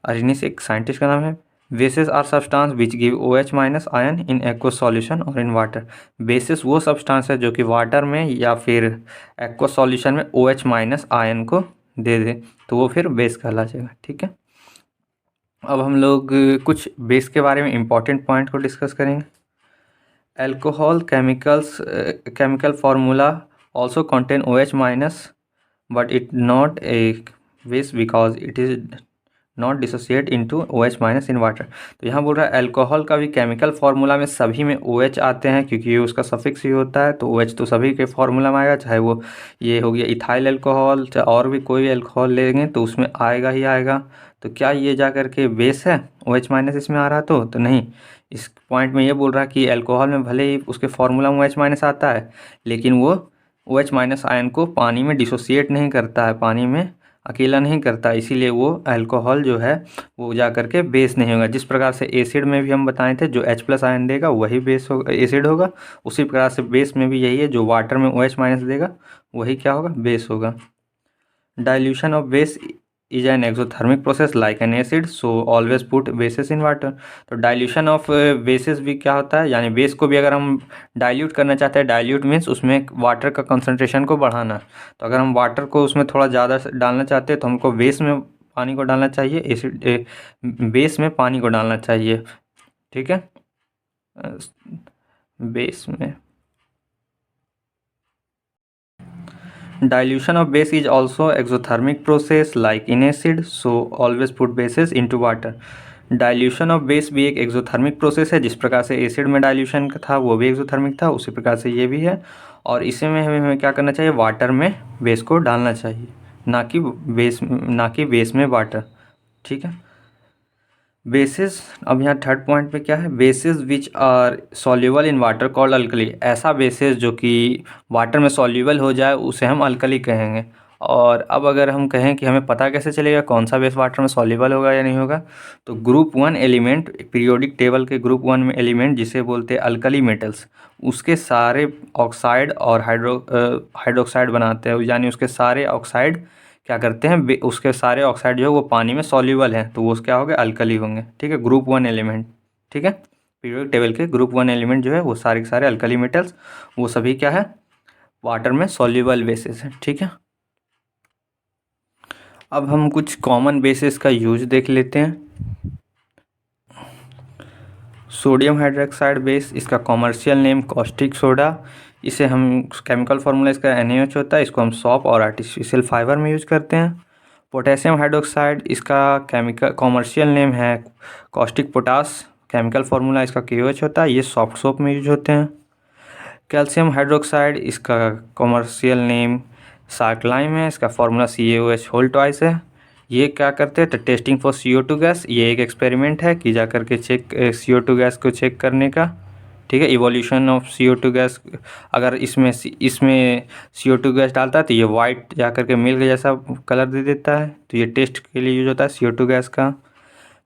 अरेनियस एक साइंटिस्ट का नाम है। Bases are substance which give OH minus ion in aqueous solution और इन वाटर। बेसिस वो सब्सटेंस है जो कि वाटर में या फिर एक्वस सॉल्यूशन में OH माइनस आयन को दे दे, तो वो फिर बेस कहला जाएगा, ठीक है। अब हम लोग कुछ बेस के बारे में इम्पॉर्टेंट पॉइंट को डिस्कस करेंगे। Alcohol chemical formula also contain OH minus, but it not a base because it is not dissociate into OH minus in water. तो यहाँ बोल रहा है अल्कोहल का भी केमिकल फार्मूला में सभी में OH आते हैं, क्योंकि ये उसका सफिक्स ही होता है। तो OH तो सभी के फार्मूला में आएगा, चाहे वो ये हो गया इथाइल अल्कोहल, चाहे और भी कोई अल्कोहल लेंगे तो उसमें आएगा ही आएगा। तो क्या ये जा कर के बेस है, OH माइनस इसमें आ रहा, तो नहीं। इस पॉइंट में ये बोल रहा है कि अल्कोहल में भले ही उसके फार्मूला में OH माइनस आता है, लेकिन वो OH माइनस आयन को पानी में डिसोसिएट नहीं करता है, पानी में अकेला नहीं करता, इसीलिए वो अल्कोहल जो है वो जा करके बेस नहीं होगा। जिस प्रकार से एसिड में भी हम बताए थे, जो H प्लस आयन देगा वही बेस होगा, एसिड होगा। उसी प्रकार से बेस में भी यही है, जो वाटर में OH माइनस देगा वही क्या होगा, बेस होगा। Dilution of base is an exothermic process like an acid, so always put basis in water. तो डाइल्यूशन ऑफ बेसिस भी क्या होता है, यानी बेस को भी अगर हम डाइल्यूट करना चाहते हैं, डाइल्यूट मीन्स उसमें वाटर का कंसंट्रेशन को बढ़ाना। तो अगर हम वाटर को उसमें थोड़ा ज़्यादा डालना चाहते हैं, तो हमको बेस में पानी को डालना चाहिए, एसिड बेस में पानी को डालना चाहिए, ठीक है। बेस में Dilution of base is also exothermic process like in acid, so always put bases into water. Dilution of base भी एक एक्सोथर्मिक प्रोसेस है, जिस प्रकार से एसिड में डाइल्यूशन था वो भी एक्सोथर्मिक था, उसी प्रकार से ये भी है। और इसी में हमें क्या करना चाहिए, वाटर में बेस को डालना चाहिए, ना कि बेस में वाटर। ठीक है। बेसिस, अब यहाँ थर्ड पॉइंट पे क्या है, bases which are soluble in water called alkali. ऐसा बेसिस जो कि वाटर में सॉल्युबल हो जाए उसे हम अल्कली कहेंगे। और अब अगर हम कहें कि हमें पता कैसे चलेगा कौन सा बेस वाटर में सॉल्युबल होगा या नहीं होगा, तो ग्रुप 1 एलिमेंट, पीरियोडिक टेबल के ग्रुप 1 में एलिमेंट जिसे बोलते हैं अल्कली मेटल्स, उसके सारे ऑक्साइड और हाइड्रोक्साइड बनाते हैं, यानी उसके सारे ऑक्साइड क्या करते हैं, उसके सारे ऑक्साइड जो है वो पानी में सॉल्युबल हैं, तो वो क्या हो गए, अल्कली होंगे। ठीक है, ग्रुप 1 एलिमेंट। ठीक है, पीरियोडिक टेबल के ग्रुप 1 एलिमेंट जो है वो सारे के सारे अल्कली मेटल्स, वो सभी क्या है, वाटर में सॉल्युबल बेसिस है। ठीक है। अब हम कुछ कॉमन बेसिस का यूज देख लेते हैं। सोडियम हाइड्रोक्साइड बेस, इसका कॉमर्शियल नेम कॉस्टिक सोडा। इसे हम केमिकल फार्मूला इसका NaOH होता है, इसको हम सॉप और आर्टिफिशियल फाइबर में यूज करते हैं। पोटेशियम हाइड्रोक्साइड, इसका केमिकल कॉमर्शियल नेम है कॉस्टिक पोटास, केमिकल फार्मूला इसका KOH होता है, ये सॉफ्ट सोप में यूज होते हैं। कैल्शियम हाइड्रोक्साइड, इसका कॉमर्शियल नेम सार्कलाइम है, इसका फार्मूला CaOH होल ट्वाइस है। ये क्या करते हैं, तो टेस्टिंग फॉर CO2 गैस, ये एक एक्सपेरिमेंट है कि जा करके चेक CO2 गैस को चेक करने का। ठीक है, इवोल्यूशन ऑफ CO2 गैस, अगर इसमें CO2 गैस डालता है तो ये वाइट जा करके मिल्क जैसा कलर दे देता है, तो ये टेस्ट के लिए यूज होता है CO2 गैस का।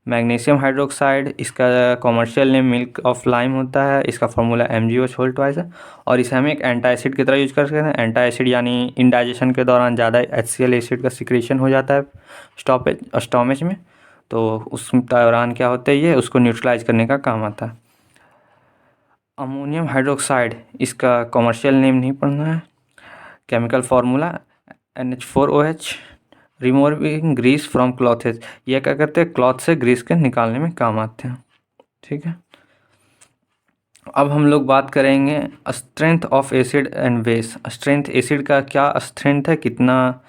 मैग्नीशियम हाइड्रोक्साइड, इसका commercial name milk of lime होता है, इसका फार्मूला MgOH होल ट्वाइस है। और इसे हम एक एंटा एसिड की तरह यूज कर सकते हैं। एंटा एसिड यानी इंडाइजेशन के दौरान ज़्यादा HCl एसिड का सिक्रेशन हो जाता है स्टोमेज में, तो उस दौरान क्या होता है, ये उसको न्यूट्रलाइज करने का काम आता है। अमोनियम हाइड्रोक्साइड, इसका कॉमर्शियल नेम नहीं पढ़ना है, chemical formula NH4OH, removing grease from clothes, ये क्या करते हैं, क्लॉथ से ग्रीस के निकालने में काम आते हैं। ठीक है। अब हम लोग बात करेंगे strength of acid and base. Strength, acid का क्या स्ट्रेंथ है, कितना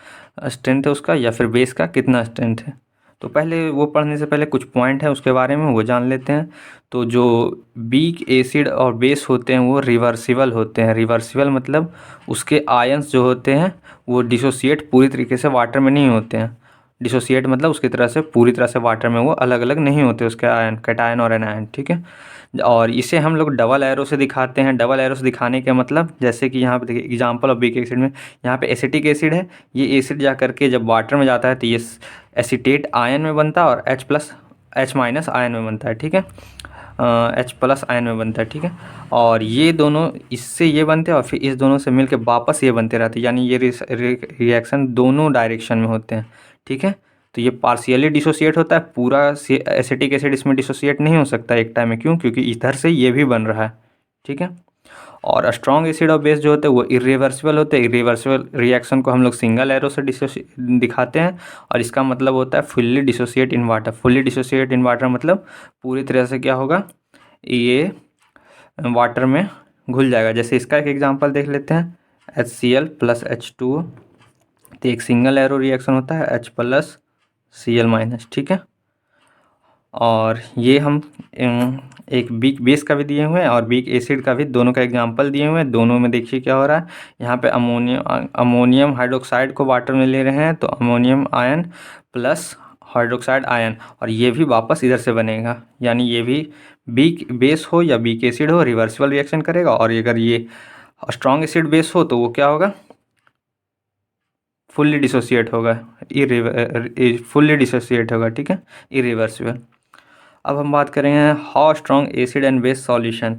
स्ट्रेंथ है उसका, या फिर बेस का कितना स्ट्रेंथ है। तो पहले वो पढ़ने से पहले कुछ पॉइंट है उसके बारे में, वो जान लेते हैं। तो जो वीक एसिड और बेस होते हैं वो रिवर्सिबल होते हैं। रिवर्सिबल मतलब उसके आयंस जो होते हैं वो डिसोसिएट पूरी तरीके से वाटर में नहीं होते हैं। डिसोसिएट मतलब उसकी तरह से पूरी तरह से वाटर में वो अलग अलग नहीं होते उसके आयन, कैटायन और एनायन। ठीक है। और इसे हम लोग डबल एरो से दिखाते हैं। डबल एरो से दिखाने के मतलब, जैसे कि यहाँ पे देखिए एग्जांपल ऑफ वीक एसिड में, यहाँ पे एसिटिक एसिड है, ये एसिड जा करके जब वाटर में जाता है तो ये एसीटेट आयन में बनता है और H- आयन में बनता है। ठीक है, H+ आयन में बनता है। ठीक है, और ये दोनों इससे ये बनते हैं और फिर इस दोनों से मिलकर वापस ये बनते रहते हैं, यानी ये रिएक्शन दोनों डायरेक्शन में होते हैं। ठीक है, तो ये पार्शियली डिसोसिएट होता है, पूरा एसिटिक एसिड इसमें डिसोसिएट नहीं हो सकता एक टाइम में, क्यों, क्योंकि इधर से ये भी बन रहा है। ठीक है, और स्ट्रॉन्ग एसिड और बेस जो होते हैं वो इरिवर्सिबल होते हैं। इरिवर्सिबल रिएक्शन को हम लोग सिंगल एरो से दिखाते हैं, और इसका मतलब होता है fully dissociate in water. Fully dissociate in water मतलब पूरी तरह से क्या होगा, ये वाटर में घुल जाएगा। जैसे इसका एक एग्जांपल देख लेते हैं, HCl + H2O, तो एक सिंगल एरो रिएक्शन होता है H+ Cl-। ठीक है, और ये हम एक वीक बेस का भी दिए हुए हैं और वीक एसिड का भी, दोनों का एग्जांपल दिए हुए हैं। दोनों में देखिए क्या हो रहा है, यहाँ पे अमोनियम हाइड्रोक्साइड को वाटर में ले रहे हैं, तो ammonium ion plus hydroxide ion, और ये भी वापस इधर से बनेगा, यानी ये भी वीक बेस हो या वीक एसिड हो रिवर्सिबल रिएक्शन करेगा। और अगर ये स्ट्रॉन्ग एसिड बेस हो तो वो क्या होगा, फुल्ली डिसोसिएट होगा, फुल्ली डिसोसिएट होगा। ठीक है, इरिवर्सिबल। अब हम बात करेंगे how strong acid and base solution.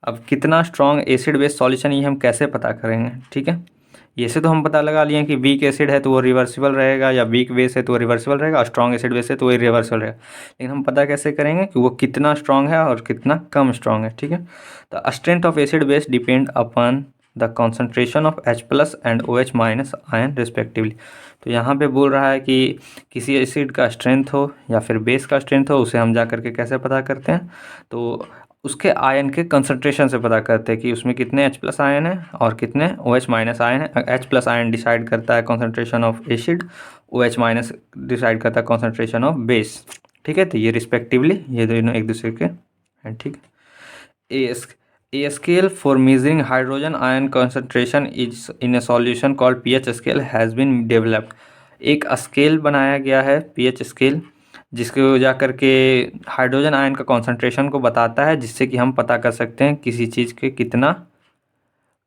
अब कितना स्ट्रॉन्ग एसिड बेस सॉल्यूशन, ये हम कैसे पता करेंगे। ठीक है, ये से तो हम पता लगा लिए कि वीक एसिड है तो वो रिवर्सिबल रहेगा, या वीक बेस है तो वो रिवर्सिबल रहेगा, और स्ट्रॉन्ग एसिड बेस है तो वो इरिवर्सिबल रहेगा। लेकिन हम पता कैसे करेंगे कि वो कितना स्ट्रॉन्ग है और कितना कम स्ट्रॉन्ग है। ठीक है, तो strength of acid base depend upon the concentration of H+ and OH- ion respectively. तो यहाँ पे बोल रहा है कि किसी एसिड का स्ट्रेंथ हो या फिर बेस का स्ट्रेंथ हो, उसे हम जा करके कैसे पता करते हैं, तो उसके आयन के कंसंट्रेशन से पता करते हैं कि उसमें कितने H+ आयन है और कितने OH- आयन है। H+ आयन डिसाइड करता है concentration of acid, OH- decide करता है कॉन्सेंट्रेशन ऑफ बेस। ठीक है, तो ये रिस्पेक्टिवली ये दोनों एक दूसरे के हैं। ठीक है। A scale for measuring hydrogen ion concentration is in a solution called pH scale has been developed। एक स्केल बनाया गया है pH स्केल, जिसको जा कर के हाइड्रोजन आयन का कॉन्सेंट्रेशन को बताता है, जिससे कि हम पता कर सकते हैं किसी चीज़ के कितना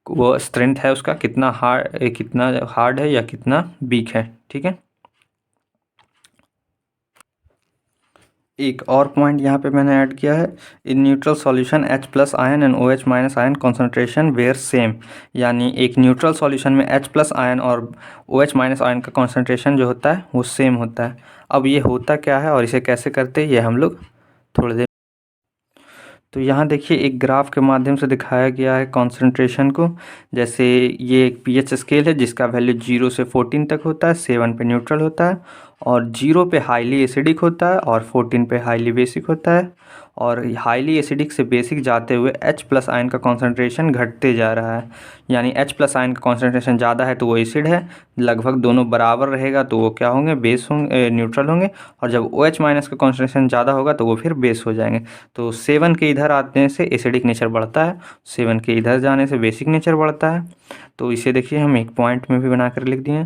वो स्ट्रेंथ है, उसका कितना हार्ड है या कितना वीक है। ठीक है। एक और पॉइंट यहाँ पे मैंने ऐड किया है, in neutral solution H+ ion and OH- ion concentration were same. यानी एक न्यूट्रल सॉल्यूशन में H+ आयन और OH- आयन का कॉन्सेंट्रेशन जो होता है वो सेम होता है। अब ये होता क्या है और इसे कैसे करते हैं ये हम लोग थोड़ी देर। तो यहाँ देखिए एक ग्राफ के माध्यम से दिखाया गया है कॉन्सेंट्रेशन को। जैसे ये एक पीएच स्केल है जिसका वैल्यू 0 से 14 तक होता है, 7 पे न्यूट्रल होता है और 0 पे हाईली एसिडिक होता है और 14 पे हाईली बेसिक होता है। और हाईली एसिडिक से बेसिक जाते हुए H+ आयन का कॉन्सेंट्रेशन घटते जा रहा है। यानी H+ आयन का कॉन्सेंट्रेशन ज़्यादा है तो वो एसिड है, लगभग दोनों बराबर रहेगा तो वो क्या होंगे, बेस होंगे, न्यूट्रल होंगे। और जब OH- का कॉन्सेंट्रेशन ज़्यादा होगा तो वो फिर बेस हो जाएंगे। तो 7 के इधर आने से एसिडिक नेचर बढ़ता है, 7 के इधर जाने से बेसिक नेचर बढ़ता है। तो इसे देखिए हम एक पॉइंट में भी बना कर लिख दिए।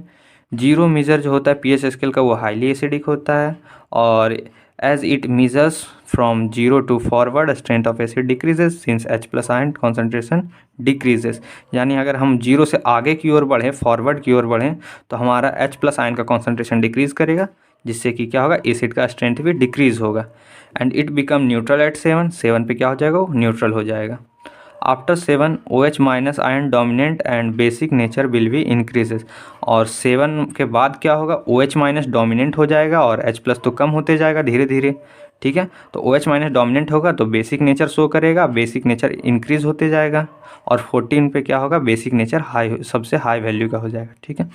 0 मीज़र जो होता है पीएच स्केल का वो हाईली एसिडिक होता है और as it measures from 0 to forward strength of acid decreases since H+ ion concentration decreases. यानी अगर हम 0 से आगे की ओर बढ़ें, फॉरवर्ड की ओर बढ़ें, तो हमारा H+ आयन का कॉन्सेंट्रेशन डिक्रीज़ करेगा, जिससे कि क्या होगा, एसिड का स्ट्रेंथ भी डिक्रीज़ होगा। And it become neutral at 7 पे क्या हो जाएगा, वो न्यूट्रल हो जाएगा। After 7 OH- ion dominant and basic nature will be increases. और 7 के बाद क्या होगा, OH- डोमिनेंट हो जाएगा और H+ तो कम होते जाएगा धीरे धीरे। ठीक है, तो OH- डोमिनेंट होगा तो बेसिक नेचर शो करेगा, बेसिक नेचर इंक्रीज होते जाएगा और 14 पे क्या होगा, बेसिक नेचर हाई, सबसे हाई वैल्यू का हो जाएगा। ठीक है।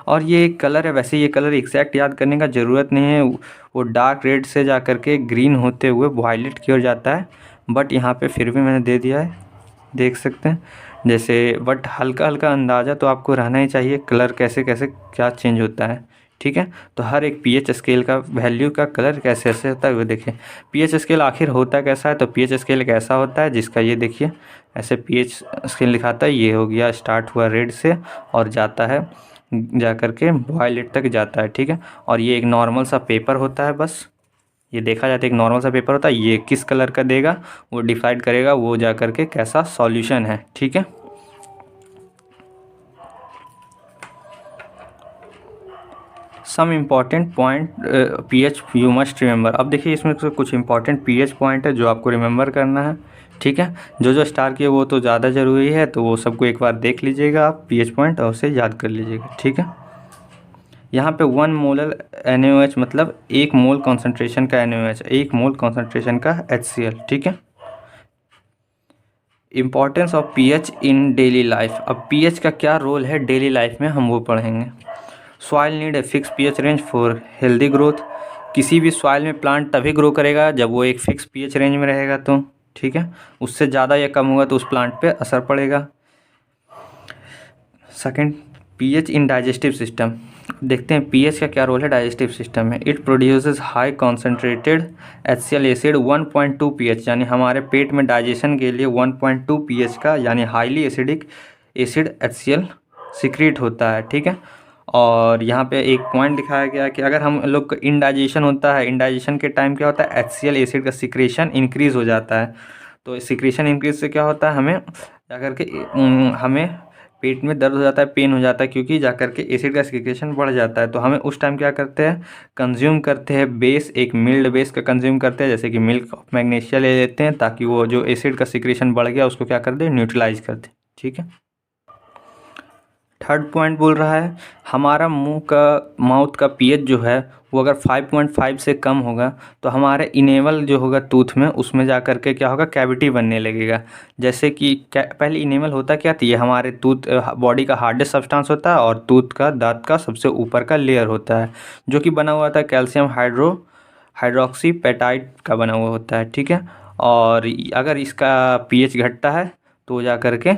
और ये एक कलर है, वैसे ये कलर एग्जैक्ट याद करने का ज़रूरत नहीं है, वो डार्क रेड से जा कर के ग्रीन होते हुए वायलेट की ओर जाता है, बट यहाँ पे फिर भी मैंने दे दिया है, देख सकते हैं जैसे। बट हल्का हल्का अंदाज़ा तो आपको रहना ही चाहिए कलर कैसे कैसे क्या चेंज होता है। ठीक है, तो हर एक पीएच स्केल का वैल्यू का कलर कैसे कैसे होता है वो देखिए। पीएच स्केल आखिर होता कैसा है, तो पीएच स्केल एक ऐसा होता है जिसका ये देखिए ऐसे पीएच स्केल लिखाता है, ये हो गया, स्टार्ट हुआ रेड से और जाता है जा कर के वायलेट तक जाता है। ठीक है, और ये एक नॉर्मल सा पेपर होता है, बस ये देखा जाता है एक नॉर्मल सा पेपर होता है, ये किस कलर का देगा वो डिसाइड करेगा वो जा कर के कैसा सॉल्यूशन है। ठीक है, some important point pH you must remember. अब देखिए इसमें से कुछ इंपॉर्टेंट पीएच पॉइंट है जो आपको रिमेंबर करना है। ठीक है, जो जो स्टार किए वो तो ज़्यादा ज़रूरी है, तो वो सबको एक बार देख लीजिएगा आप पीएच पॉइंट और उसे याद कर लीजिएगा। ठीक है, यहाँ पे 1 मोलर NaOH मतलब 1 मोल कॉन्सेंट्रेशन का NaOH, 1 मोल कॉन्सेंट्रेशन का HCl। ठीक है। Importance of pH in daily life. अब पीएच का क्या रोल है डेली लाइफ में हम वो पढ़ेंगे। Soil need a fix pH range for healthy growth. किसी भी सॉइल में प्लांट तभी ग्रो करेगा जब वो एक फिक्स पीएच रेंज में रहेगा तो। ठीक है, उससे ज़्यादा या कम होगा तो उस प्लांट पे असर पड़ेगा। सेकंड, पीएच इन डाइजेस्टिव सिस्टम। देखते हैं पीएच का क्या रोल है डाइजेस्टिव सिस्टम में। It produces high concentrated HCl acid 1.2 pH, यानी हमारे पेट में डाइजेशन के लिए 1.2 पीएच का यानी highly acidic acid HCl secrete होता है। ठीक है, और यहाँ पे एक पॉइंट दिखाया गया कि अगर हम लोग को इंडाइजेशन होता है, इंडाइजेशन के टाइम क्या होता है, HCl एसिड का सिक्रेशन इंक्रीज हो जाता है। तो सिक्रेशन इंक्रीज से क्या होता है, हमें जाकर के हमें पेट में दर्द हो जाता है, पेन हो जाता है, क्योंकि जाकर के एसिड का सिक्रेशन बढ़ जाता है। तो हमें उस टाइम क्या करते हैं, कंज्यूम करते हैं बेस, एक मिल्ड बेस का कंज्यूम करते हैं, जैसे कि मिल्क ऑफ मैग्नीशिया ले लेते हैं, ताकि वो जो एसिड का सिक्रेशन बढ़ गया उसको क्या कर दे, न्यूट्रलाइज कर दे। ठीक है, थर्ड पॉइंट बोल रहा है हमारा माउथ का पीएच जो है वो अगर 5.5 से कम होगा तो हमारे इनेमल जो होगा टूथ में, उसमें जा कर के क्या होगा, कैविटी बनने लगेगा। जैसे कि पहले इनेमल होता क्या था, ये हमारे टूथ बॉडी का हार्डेस्ट सब्सटेंस होता है और टूथ का दांत का सबसे ऊपर का लेयर होता है, जो कि बना हुआ था कैल्शियम हाइड्रोक्सी पेटाइट का बना हुआ होता है। ठीक है, और अगर इसका पीएच घटता है तो जा कर के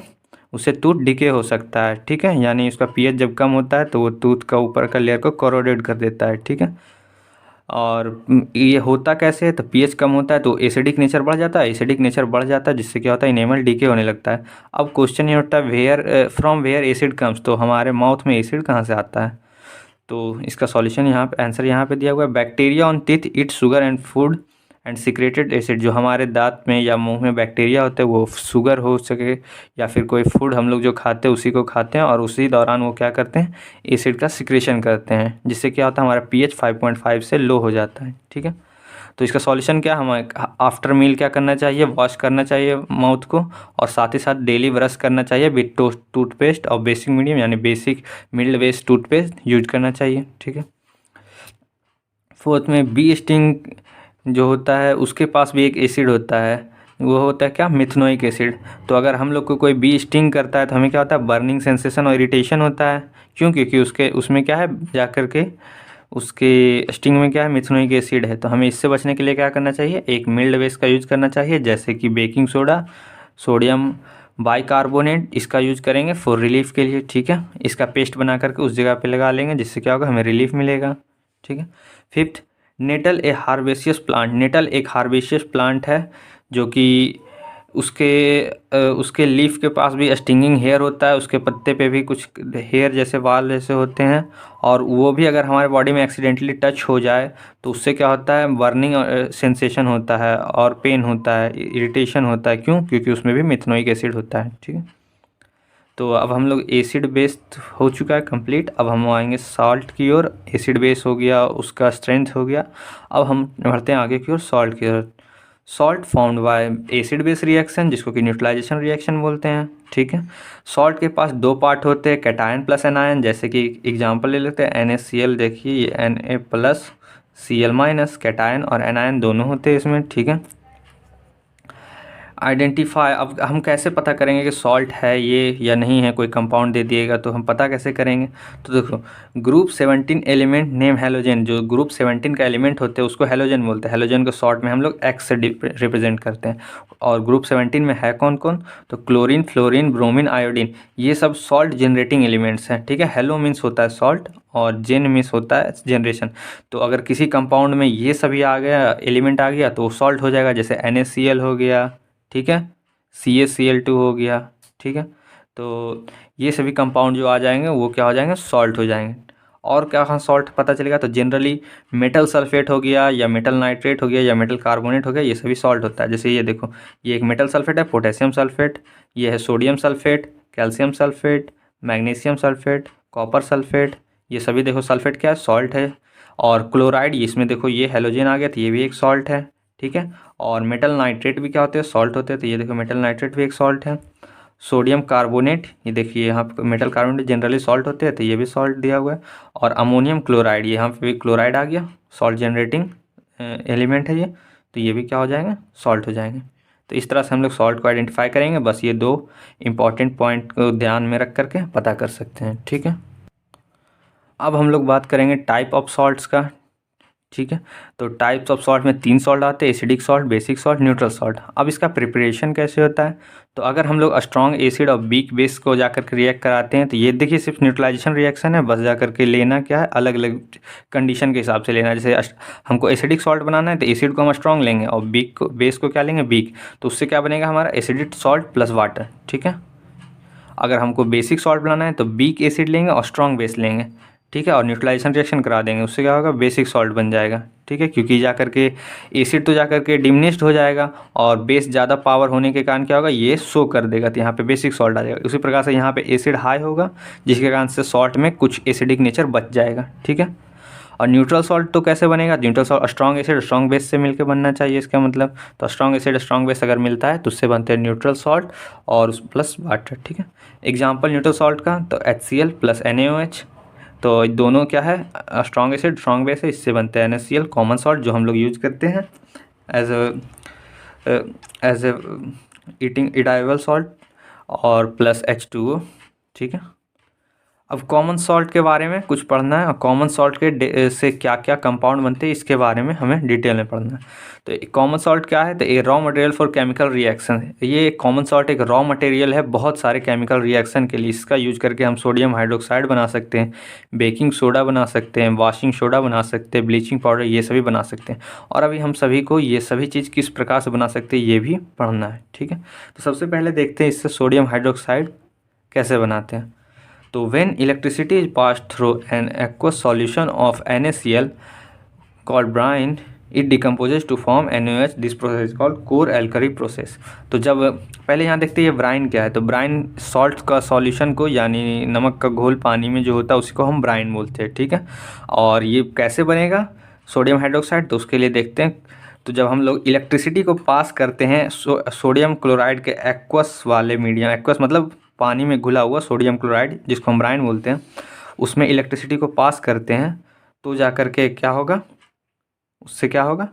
उससे टूथ डिके हो सकता है, ठीक है। यानी उसका पीएच जब कम होता है तो वो टूथ का ऊपर का लेयर को कोरोडेड कर देता है, ठीक है। और ये होता कैसे है, तो पीएच कम होता है तो एसिडिक नेचर बढ़ जाता है, एसिडिक नेचर बढ़ जाता है जिससे क्या होता है, इनेमल डीके होने लगता है। अब क्वेश्चन ये उठता है where from where acid comes, तो हमारे माउथ में एसिड कहाँ से आता है। तो इसका सॉल्यूशन यहाँ पे, आंसर यहाँ पे दिया हुआ है, bacteria on teeth eat sugar and food and secreted acid. जो हमारे दांत में या मुंह में बैक्टीरिया होते हैं वो शुगर हो सके या फिर कोई फूड हम लोग जो खाते हैं उसी को खाते हैं, और उसी दौरान वो क्या करते हैं, एसिड का सिक्रेशन करते हैं, जिससे क्या होता है, हमारा पीएच 5.5 से लो हो जाता है, ठीक है। तो इसका सॉल्यूशन क्या, हमें आफ्टर मील क्या करना चाहिए, वॉश करना चाहिए माउथ को, और साथ ही साथ डेली ब्रश करना चाहिए विथ टूथपेस्ट और बेसिक मीडियम यानी basic mild based toothpaste use करना चाहिए, ठीक है। फोर्थ में बी स्टिंग जो होता है उसके पास भी एक एसिड होता है, वो होता है क्या, मिथनोइक एसिड। तो अगर हम लोग को कोई बी स्टिंग करता है तो हमें क्या होता है, बर्निंग सेंसेशन और इरिटेशन होता है। क्यों, क्योंकि उसके उसमें क्या है, जा कर के उसके स्टिंग में क्या है, मिथनोइक एसिड है। तो हमें इससे बचने के लिए क्या करना चाहिए, एक मिल्ड बेस का यूज करना चाहिए, जैसे कि बेकिंग सोडा, सोडियम बाइकार्बोनेट, इसका यूज करेंगे फॉर रिलीफ के लिए, ठीक है। इसका पेस्ट बना करके उस जगह पे लगा लेंगे, जिससे क्या होगा, हमें रिलीफ मिलेगा, ठीक है। फिफ्थ, नेटल ए हार्बेसियस प्लांट। नेटल एक हार्बेसियस प्लांट है जो कि उसके लीफ के पास भी स्टिंगिंग हेयर होता है, उसके पत्ते पे भी कुछ हेयर जैसे बाल जैसे होते हैं, और वो भी अगर हमारे बॉडी में एक्सीडेंटली टच हो जाए तो उससे क्या होता है, बर्निंग सेंसेशन होता है और पेन होता है, इरिटेशन होता है। क्यों, क्योंकि उसमें भी मिथनोइक एसिड होता है, ठीक है। तो अब हम लोग एसिड बेस्ड हो चुका है कंप्लीट, अब हम आएंगे सॉल्ट की ओर। एसिड बेस हो गया, उसका स्ट्रेंथ हो गया, अब हम बढ़ते हैं आगे की ओर सॉल्ट की ओर। Salt found by acid base reaction, जिसको कि न्यूट्रलाइजेशन रिएक्शन बोलते हैं, ठीक है। सॉल्ट के पास दो पार्ट होते हैं, कैटायन प्लस एनायन। जैसे कि एग्जांपल ले लेते हैं, NaCl, देखिए ये Na plus Cl minus, cation और एनायन दोनों होते हैं इसमें, ठीक है। आइडेंटिफाई, अब हम कैसे पता करेंगे कि सॉल्ट है ये या नहीं है, कोई कंपाउंड दे दिएगा तो हम पता कैसे करेंगे। तो देखो, ग्रुप 17 एलिमेंट नेम हेलोजन, जो ग्रुप 17 का एलिमेंट होते हैं उसको हेलोजन बोलते हैं। हेलोजन को शॉर्ट में हम लोग एक्स से रिप्रेजेंट करते हैं। और ग्रुप 17 में है कौन कौन, तो क्लोरीन, फ्लोरीन, ब्रोमीन, आयोडीन, ये सब सॉल्ट जनरेटिंग एलिमेंट्स हैं, ठीक है। हेलो मीन्स होता है सॉल्ट और जेन मीन्स होता है जनरेशन। तो अगर किसी कंपाउंड में ये सभी आ गया, एलिमेंट आ गया, तो वो सॉल्ट हो जाएगा। जैसे NaCl हो गया, ठीक है, CaCl2 हो गया, ठीक है। तो ये सभी कंपाउंड जो आ जाएंगे वो क्या हो जाएंगे, सॉल्ट हो जाएंगे। और क्या, कहाँ सॉल्ट पता चलेगा, तो जनरली मेटल सल्फेट हो गया या मेटल नाइट्रेट हो गया या मेटल कार्बोनेट हो गया, ये सभी सॉल्ट होता है। जैसे ये देखो, ये एक मेटल सल्फेट है, पोटेशियम सल्फेट, ये है sodium sulphate, calcium sulphate, magnesium sulphate, copper sulphate, ये सभी देखो सल्फेट क्या है, सॉल्ट है। और क्लोराइड, इसमें देखो ये हेलोजन आ गया तो ये भी एक सॉल्ट है, ठीक है। और मेटल नाइट्रेट भी क्या होते हैं, सॉल्ट होते हैं, तो ये देखो मेटल नाइट्रेट भी एक सॉल्ट है। सोडियम कार्बोनेट, ये देखिए यहाँ पे मेटल कार्बोनेट जनरली सॉल्ट होते हैं तो ये भी सॉल्ट दिया हुआ है। और अमोनियम क्लोराइड, यहाँ पे भी क्लोराइड आ गया, सॉल्ट जनरेटिंग एलिमेंट है ये, तो ये भी क्या हो जाएंगे, सॉल्ट हो जाएंगे। तो इस तरह से हम लोग सॉल्ट को आइडेंटिफाई करेंगे, बस ये दो इंपॉर्टेंट पॉइंट को ध्यान में रख करके पता कर सकते हैं, ठीक है। अब हम लोग बात करेंगे टाइप ऑफ सॉल्ट्स का, ठीक है। तो टाइप्स ऑफ सॉल्ट में 3 सॉल्ट आते हैं, acidic salt, basic salt, neutral salt. अब इसका प्रिपरेशन कैसे होता है, तो अगर हम लोग स्ट्रॉन्ग एसिड और वीक बेस को जाकर के रिएक्ट कराते हैं तो ये देखिए सिर्फ न्यूट्रलाइजेशन रिएक्शन है, बस जाकर के लेना क्या है, अलग अलग कंडीशन के हिसाब से लेना है। जैसे हमको एसिडिक सॉल्ट बनाना है तो एसिड को हम स्ट्रॉन्ग लेंगे और वीक को, बेस को क्या लेंगे, वीक। तो उससे क्या बनेगा हमारा, एसिडिक सॉल्ट प्लस वाटर, ठीक है। अगर हमको बेसिक सॉल्ट बनाना है तो वीक एसिड लेंगे और स्ट्रॉन्ग बेस लेंगे, ठीक है। और न्यूट्रलाइजेशन रिएक्शन करा देंगे, उससे क्या होगा, बेसिक सॉल्ट बन जाएगा, ठीक है। क्योंकि जा करके एसिड तो जा करके डिमिनिश्ड हो जाएगा और बेस ज़्यादा पावर होने के कारण क्या होगा, ये शो कर देगा, तो यहाँ पे बेसिक सॉल्ट आ जाएगा। उसी प्रकार से यहाँ पे एसिड हाई होगा जिसके कारण से सॉल्ट में कुछ एसिडिक नेचर बच जाएगा, ठीक है। और न्यूट्रल सॉल्ट तो कैसे बनेगा, neutral salt strong acid strong base से मिलकर बनना चाहिए, इसका मतलब। तो स्ट्रॉन्ग एसिड स्ट्रॉन्ग बेस अगर मिलता है तो उससे बनते हैं न्यूट्रल सॉल्ट और प्लस वाटर, ठीक है। एग्जाम्पल न्यूट्रल सॉल्ट का, तो HCl प्लस NaOH, तो दोनों क्या है, स्ट्रॉन्ग एसिड स्ट्रॉन्ग बेस है, इससे बनते हैं NaCl, कॉमन सॉल्ट जो हम लोग यूज करते हैं एज ए ईटिंग इडाइबल सॉल्ट, और प्लस H2O, ठीक है। अब कॉमन सॉल्ट के बारे में कुछ पढ़ना है और कॉमन सॉल्ट के से क्या क्या कंपाउंड बनते हैं इसके बारे में हमें डिटेल में पढ़ना है। तो कॉमन सॉल्ट क्या है? तो ये raw material for chemical reaction है। ये कॉमन सॉल्ट एक रॉ मटेरियल है बहुत सारे केमिकल रिएक्शन के लिए। इसका यूज करके हम सोडियम हाइड्रोक्साइड बना सकते हैं, बेकिंग सोडा बना सकते हैं, वॉशिंग सोडा बना सकते हैं, ब्लीचिंग पाउडर, ये सभी बना सकते हैं। और अभी हम सभी को ये सभी चीज़ किस प्रकार से बना सकते हैं ये भी पढ़ना है, ठीक है। तो सबसे पहले देखते हैं इससे सोडियम हाइड्रोक्साइड कैसे बनाते हैं। तो when electricity is pass through an aqueous solution of NaCl called brine, it decomposes to form NaOH. This process called core alkali process. तो जब पहले यहाँ देखते हैं ये ब्राइन क्या है, तो ब्राइन सॉल्ट का सॉल्यूशन को यानी नमक का घोल पानी में जो होता है उसी को हम ब्राइन बोलते हैं, ठीक है। और ये कैसे बनेगा सोडियम हाइड्रोक्साइड, तो उसके लिए देखते हैं। तो जब हम लोग इलेक्ट्रिसिटी को पास करते हैं सोडियम क्लोराइड के एक्वस वाले मीडियम, एक्वस मतलब पानी में घुला हुआ सोडियम क्लोराइड जिसको हम ब्राइन बोलते हैं, उसमें इलेक्ट्रिसिटी को पास करते हैं तो जा कर के क्या होगा, उससे क्या होगा,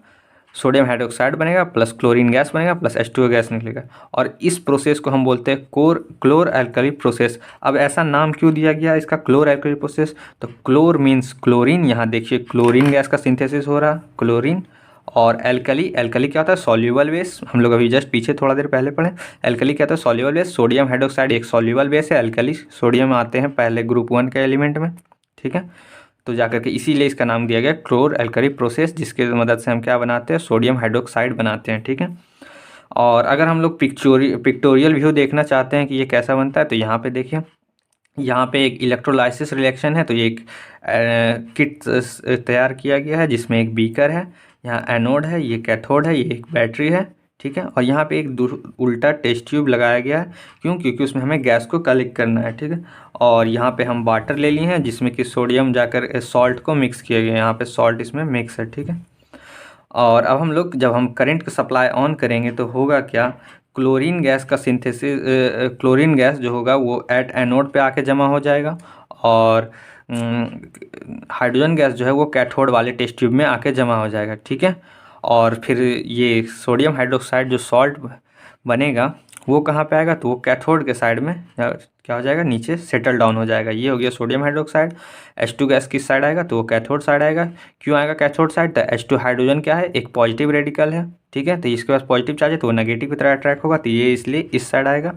सोडियम हाइड्रोक्साइड बनेगा प्लस क्लोरीन गैस बनेगा प्लस H2O गैस निकलेगा। और इस प्रोसेस को हम बोलते हैं क्लोर एल्कली प्रोसेस। अब ऐसा नाम क्यों दिया गया इसका क्लोर एल्कली प्रोसेस? तो क्लोर मीन्स क्लोरीन, यहाँ देखिए क्लोरीन गैस का सिंथेसिस हो रहा क्लोरीन। और एल्कली, एल्कली क्या होता है? Soluble base. हम लोग अभी जस्ट पीछे थोड़ा देर पहले पढ़े एल्कली क्या होता है? Soluble base. सोडियम हाइड्रोक्साइड एक सॉल्यूबल बेस है, एल्कली सोडियम आते हैं पहले ग्रुप 1 के एलिमेंट में, ठीक है। तो जाकर के इसीलिए इसका नाम दिया गया क्लोर एल्कली प्रोसेस, जिसके मदद से हम क्या बनाते हैं, सोडियम हाइड्रोक्साइड बनाते हैं, ठीक है। और अगर हम लोग पिक्टोरियल व्यू देखना चाहते हैं कि ये कैसा बनता है, तो यहाँ पे देखिए, यहाँ पे एक इलेक्ट्रोलाइसिस रिएक्शन है। तो ये एक किट तैयार किया गया है जिसमें एक बीकर है, यहाँ एनोड है, ये कैथोड है, ये एक बैटरी है, ठीक है। और यहाँ पे एक उल्टा टेस्ट ट्यूब लगाया गया है, क्यों? क्योंकि उसमें हमें गैस को कलेक्ट करना है, ठीक है। और यहाँ पे हम वाटर ले लिए हैं जिसमें कि सोडियम जाकर सॉल्ट को मिक्स किया गया है, यहाँ पे सॉल्ट इसमें मिक्स है, ठीक है। और अब हम लोग जब हम करंट का सप्लाई ऑन करेंगे तो होगा क्या, क्लोरीन गैस का सिंथेसिस, क्लोरीन गैस जो होगा वो एट एनोड पे आके जमा हो जाएगा, और हाइड्रोजन गैस जो है वो कैथोड वाले टेस्ट ट्यूब में आके जमा हो जाएगा, ठीक है। और फिर ये सोडियम हाइड्रोक्साइड जो सॉल्ट बनेगा वो कहाँ पे आएगा, तो वो कैथोड के साइड में क्या हो जाएगा, नीचे सेटल डाउन हो जाएगा। ये हो गया सोडियम हाइड्रोक्साइड। H2 गैस किस साइड आएगा, तो वो कैथोड साइड आएगा। क्यों आएगा कैथोड साइड? तो H2 हाइड्रोजन क्या है, एक पॉजिटिव रेडिकल है, ठीक है। तो इसके पास पॉजिटिव चार्ज है तो वो नेगेटिव की तरह अट्रैक्ट होगा, तो ये इसलिए इस साइड आएगा।